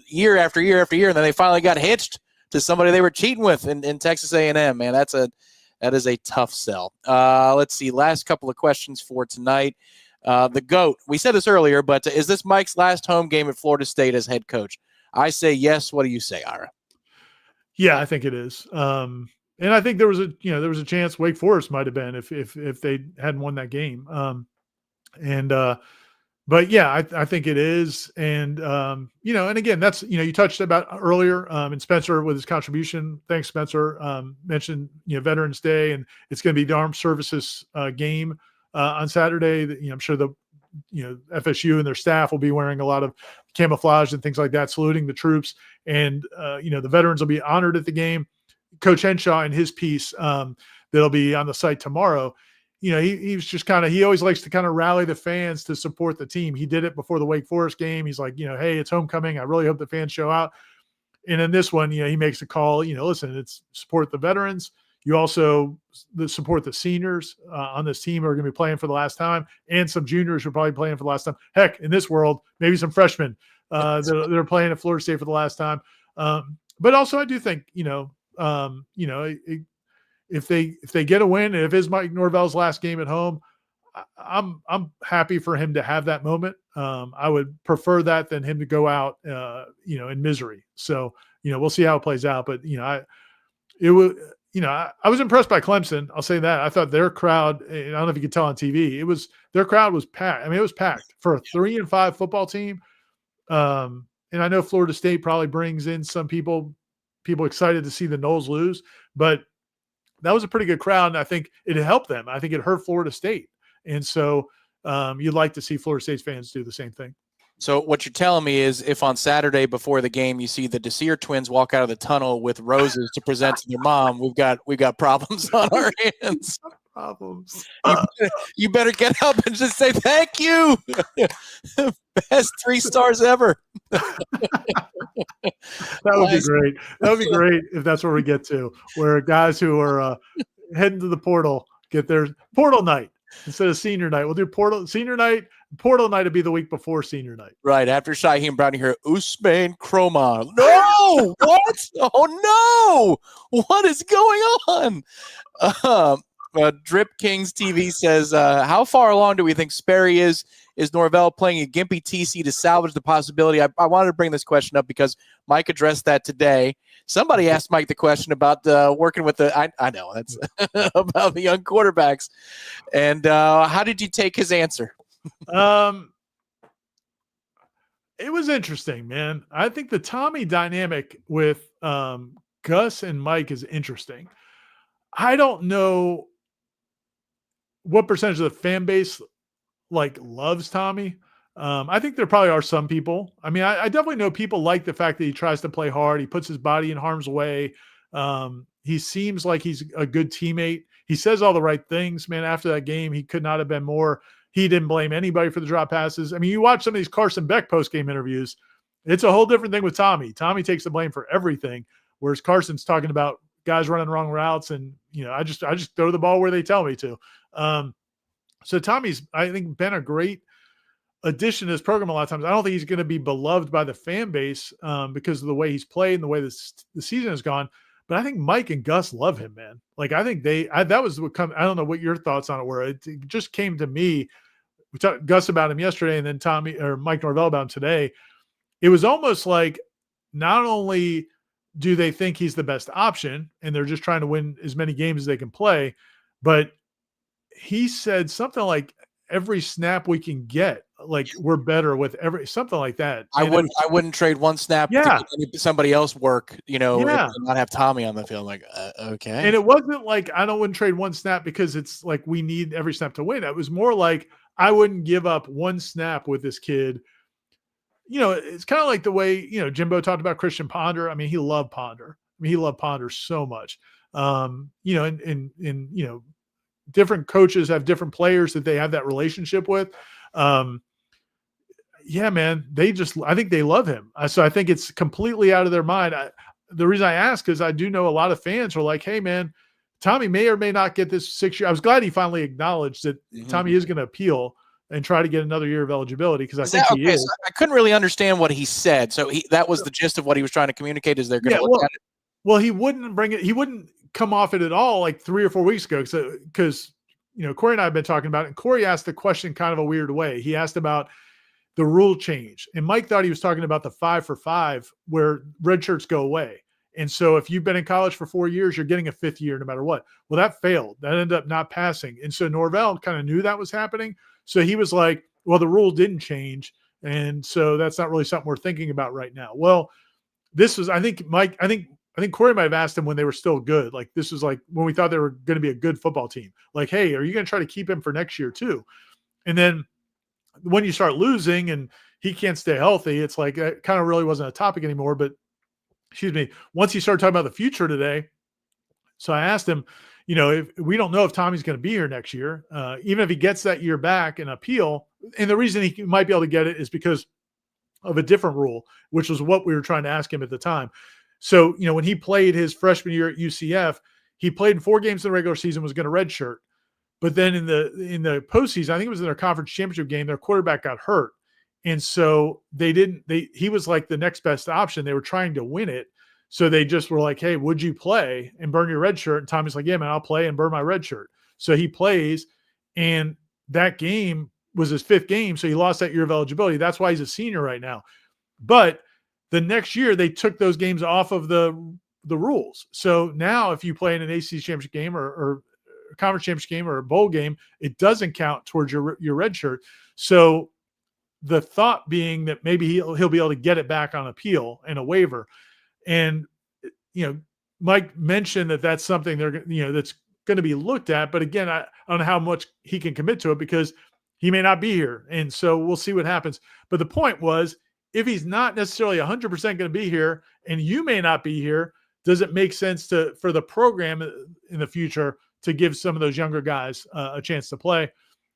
year after year after year, and then they finally got hitched to somebody they were cheating with in Texas A&M. Man, that is a tough sell. Let's see. Last couple of questions for tonight. The GOAT. We said this earlier, but is this Mike's last home game at Florida State as head coach? I say yes. What do you say, Ira? Yeah, I think it is. And I think there was a chance Wake Forest might have been if they hadn't won that game. But yeah, I think it is. And, and again, that's, you touched about earlier, and Spencer with his contribution. Thanks, Spencer. Mentioned, Veterans Day, and it's going to be the Armed Services game on Saturday. I'm sure the FSU and their staff will be wearing a lot of camouflage and things like that, saluting the troops. And, the veterans will be honored at the game. Coach Henshaw in his piece that'll be on the site tomorrow, he's just he always likes to kind of rally the fans to support the team. He did it before the Wake Forest game. He's like, hey, it's homecoming. I really hope the fans show out. And in this one, he makes a call, listen, it's support the veterans. You also support the seniors on this team who are going to be playing for the last time, and some juniors who are probably playing for the last time. Heck, in this world, maybe some freshmen that are playing at Florida State for the last time. But also, I do think, if they get a win, and if it's Mike Norvell's last game at home, I'm happy for him to have that moment. I would prefer that than him to go out, in misery. So, we'll see how it plays out. But I was impressed by Clemson. I'll say that. I thought their crowd, I don't know if you could tell on TV, their crowd was packed. I mean, it was packed for a 3-5 football team. And I know Florida State probably brings in some people excited to see the Noles lose, but that was a pretty good crowd. And I think it helped them. I think it hurt Florida State. And so you'd like to see Florida State's fans do the same thing. So what you're telling me is, if on Saturday before the game you see the Desir twins walk out of the tunnel with roses to present to their mom, we've got problems on our hands. problems. You better get up and just say thank you. Best 3 stars ever. That would be great. That would be great if that's where we get to, where guys who are heading to the portal get their portal night instead of senior night. We'll do senior night. Portal night would be the week before senior night. Right. After Shaheem Brown, you hear Usman Kroma. No! What? Oh, no! What is going on? Drip Kings TV says, how far along do we think Sperry is? Is Norvell playing a gimpy TC to salvage the possibility? I wanted to bring this question up because Mike addressed that today. Somebody asked Mike the question about working with I know that's about the young quarterbacks. And how did you take his answer? It was interesting, man. I think the Tommy dynamic with Gus and Mike is interesting. I don't know what percentage of the fan base loves Tommy. I think there probably are some people. I mean, I definitely know people like the fact that he tries to play hard. He puts his body in harm's way. He seems like he's a good teammate. He says all the right things, man. After that game, he could not have been more. He didn't blame anybody for the drop passes. I mean, you watch some of these Carson Beck post-game interviews, it's a whole different thing with Tommy. Tommy takes the blame for everything, whereas Carson's talking about guys running wrong routes and, I just throw the ball where they tell me to. So Tommy's, I think, been a great addition to this program a lot of times. I don't think he's going to be beloved by the fan base because of the way he's played and the way the season has gone. But I think Mike and Gus love him, man. I think that was what come. I don't know what your thoughts on it were. It just came to me. We talked Gus about him yesterday, and then Mike Norvell about him today. It was almost like not only do they think he's the best option, and they're just trying to win as many games as they can play, but he said something like every snap we can get, we're better with something like that. I wouldn't trade one snap to get somebody else work, and not have Tommy on the field. Okay. And it wasn't like I wouldn't trade one snap because it's like we need every snap to win. It was more like I wouldn't give up one snap with this kid. It's kind of like the way, Jimbo talked about Christian Ponder. I mean, he loved Ponder. He loved Ponder so much. And different coaches have different players that they have that relationship with. Yeah, man, I think they love him. So I think it's completely out of their mind. The reason I ask is I do know a lot of fans are like, hey, man, Tommy may or may not get this 6 year. I was glad he finally acknowledged that Tommy is going to appeal and try to get another year of eligibility because I think he is. So I couldn't really understand what he said. So that was the gist of what he was trying to communicate is they're going to look at it. Well, he wouldn't bring it. He wouldn't come off it at all 3 or 4 weeks ago. Because, Corey and I have been talking about it. And Corey asked the question kind of a weird way. He asked about the rule change. And Mike thought he was talking about the 5 for 5 where red shirts go away. And so if you've been in college for 4 years, you're getting a 5th year no matter what. Well, that failed. That ended up not passing. And so Norvell kind of knew that was happening. So he was like, well, the rule didn't change. And so that's not really something we're thinking about right now. Well, this was, I think Corey might have asked him when they were still good. This was when we thought they were going to be a good football team. Hey, are you going to try to keep him for next year too? And then when you start losing and he can't stay healthy, it's it kind of really wasn't a topic anymore. But once he started talking about the future today, so I asked him, if we don't know if Tommy's going to be here next year, even if he gets that year back and appeal, and the reason he might be able to get it is because of a different rule, which was what we were trying to ask him at the time. So, when he played his freshman year at UCF, he played in 4 games in the regular season, was going to redshirt. But then in the postseason, I think it was in their conference championship game, their quarterback got hurt. And so he was the next best option. They were trying to win it. So they just were like, hey, would you play and burn your red shirt? And Tommy's like, yeah, man, I'll play and burn my red shirt. So he plays. And that game was his 5th game. So he lost that year of eligibility. That's why he's a senior right now. But the next year they took those games off of the rules. So now if you play in an ACC championship game or a conference championship game or a bowl game, it doesn't count towards your red shirt. So the thought being that maybe he'll be able to get it back on appeal and a waiver. And, Mike mentioned that that's something that's going to be looked at. But again, I don't know how much he can commit to it because he may not be here. And so we'll see what happens. But the point was, if he's not necessarily 100% going to be here and you may not be here, does it make sense for the program in the future to give some of those younger guys a chance to play.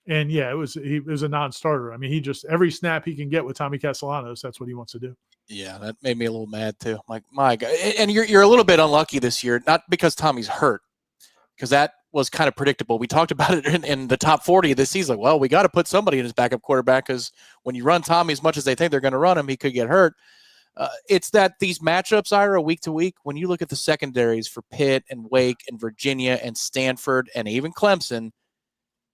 And yeah, it was a non-starter. I mean, he just every snap he can get with Tommy Castellanos, that's what he wants to do. Yeah, that made me a little mad too. Like, my God. And you're a little bit unlucky this year, not because Tommy's hurt, because that was kind of predictable. We talked about it in the top 40 of this season. Like, well, we got to put somebody in his backup quarterback because when you run Tommy as much as they think they're going to run him, he could get hurt. It's that these matchups, Ira, week to week, when you look at the secondaries for Pitt and Wake and Virginia and Stanford and even Clemson,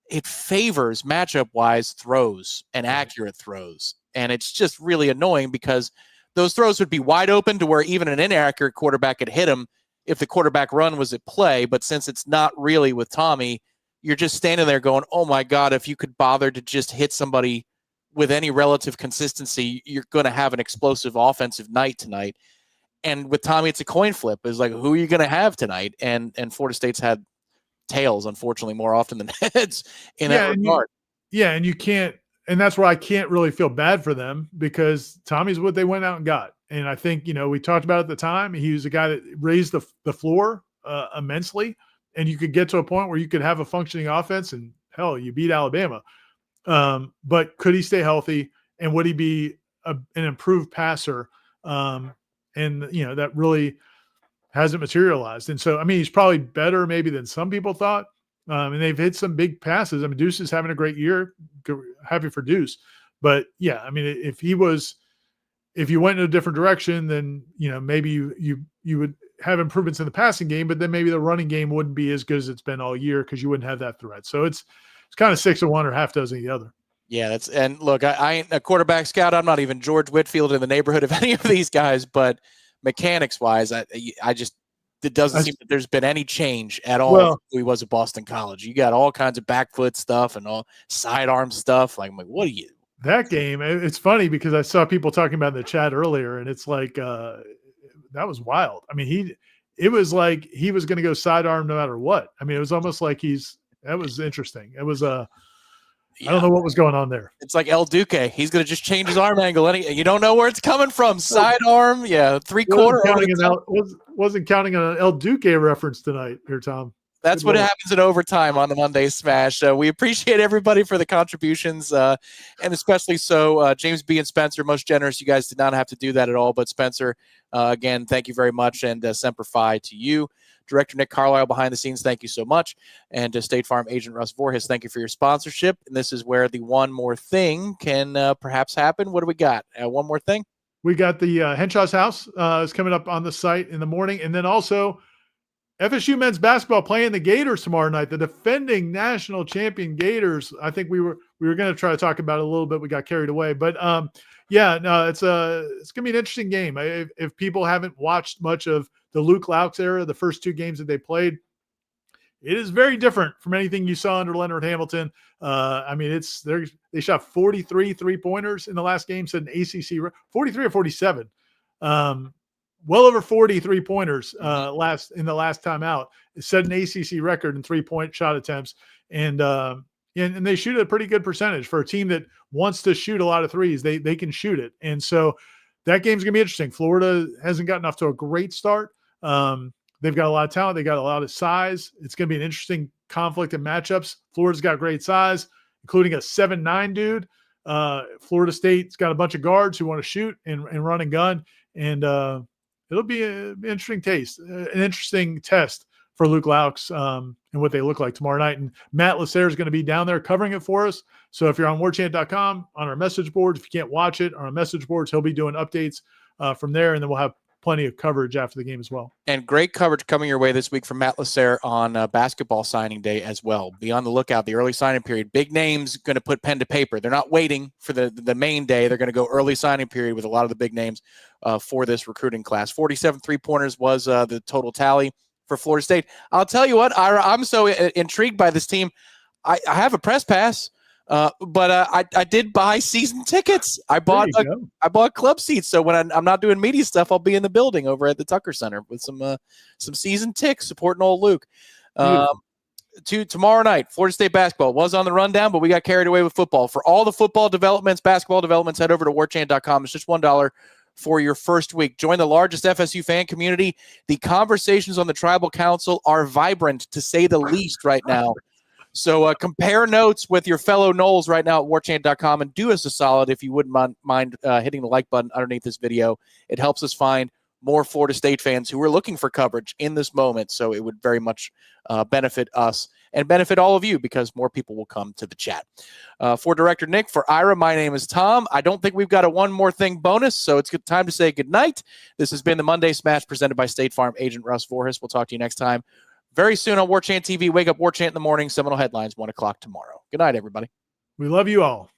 it favors matchup-wise throws and accurate throws. And it's just really annoying because those throws would be wide open to where even an inaccurate quarterback could hit them if the quarterback run was at play. But since it's not really with Tommy, you're just standing there going, oh, my God, if you could bother to just hit somebody with any relative consistency, you're going to have an explosive offensive night tonight. And with Tommy, it's a coin flip. It's like, who are you going to have tonight? And Florida State's had tails, unfortunately, more often than heads in that regard. And you can't, and that's where I can't really feel bad for them because Tommy's what they went out and got. And I think, we talked about at the time, he was a guy that raised the floor immensely, and you could get to a point where you could have a functioning offense and hell, you beat Alabama. But could he stay healthy, and would he be an improved passer? And that really hasn't materialized. And so, I mean, he's probably better maybe than some people thought. And they've hit some big passes. I mean, Deuce is having a great year. Happy for Deuce. But yeah, I mean, if you went in a different direction, then, maybe you would have improvements in the passing game, but then maybe the running game wouldn't be as good as it's been all year because you wouldn't have that threat. So it's kind of 6 of one or half dozen of the other. Yeah, and look, I ain't a quarterback scout. I'm not even George Whitfield in the neighborhood of any of these guys, but mechanics wise, it doesn't seem that there's been any change at all. Well, who he was at Boston College. You got all kinds of back foot stuff and all sidearm stuff. Like, what are you? That game, it's funny because I saw people talking about in the chat earlier, and it's like that was wild. I mean, it was like he was going to go sidearm no matter what. I mean, it was almost like that was interesting. It was I don't know what was going on there. It's like El Duque. He's going to just change his arm angle. And you don't know where it's coming from. Sidearm, yeah, 3/4. Wasn't counting on an El Duque reference tonight here, Tom. That's what happens in overtime on the Monday Smash. We appreciate everybody for the contributions, and especially so James B. and Spencer, most generous. You guys did not have to do that at all. But Spencer, again, thank you very much, and Semper Fi to you. Director Nick Carlisle behind the scenes, thank you so much. And to State Farm agent Russ Voorhis, thank you for your sponsorship. And this is where the one more thing can perhaps happen. What do we got? One more thing? We got the Henshaw's House is coming up on the site in the morning. And then also FSU men's basketball playing the Gators tomorrow night, the defending national champion Gators. I think we were going to try to talk about it a little bit. We got carried away. But it's going to be an interesting game. If people haven't watched much of the Luke Laux era, the first 2 games that they played, it is very different from anything you saw under Leonard Hamilton. I mean, they shot 43 3-pointers in the last game, set an ACC 43 or 47. Well over 40 3-pointers in the last time out. It set an ACC record in 3-point shot attempts, and they shoot a pretty good percentage for a team that wants to shoot a lot of threes. They can shoot it, and so that game's gonna be interesting. Florida hasn't gotten off to a great start. They've got a lot of talent. They got a lot of size. It's going to be an interesting conflict in matchups. Florida's got great size, including a 7'9" dude. Florida State's got a bunch of guards who want to shoot and run and gun. And it'll be an interesting an interesting test for Luke Laux and what they look like tomorrow night. And Matt Lasser is going to be down there covering it for us. So if you're on warchant.com, on our message boards, if you can't watch it, on our message boards, he'll be doing updates from there. And then we'll have plenty of coverage after the game as well. And great coverage coming your way this week from Matt Lasser on basketball signing day as well. Be on the lookout, the early signing period. Big names going to put pen to paper. They're not waiting for the main day. They're going to go early signing period with a lot of the big names for this recruiting class. 47 3-pointers was the total tally for Florida State. I'll tell you what, Ira, I'm so intrigued by this team. I have a press pass. But I did buy season tickets. I bought club seats. So when I'm not doing media stuff, I'll be in the building over at the Tucker Center with some season ticks supporting old Luke. Tomorrow night, Florida State basketball was on the rundown, but we got carried away with football. For all the football developments, basketball developments, head over to warchant.com. It's just $1 for your first week. Join the largest FSU fan community. The conversations on the Tribal Council are vibrant, to say the least, right now. So compare notes with your fellow Noles right now at warchant.com, and do us a solid if you wouldn't mind hitting the like button underneath this video. It helps us find more Florida State fans who are looking for coverage in this moment. So it would very much benefit us and benefit all of you, because more people will come to the chat. For Director Nick, for Ira, my name is Tom. I don't think we've got a one more thing bonus, so it's good time to say goodnight. This has been the Monday Smash presented by State Farm agent Russ Vorhis. We'll talk to you next time very soon on Warchant TV. Wake up Warchant in the morning. Seminole headlines, 1 o'clock tomorrow. Good night, everybody. We love you all.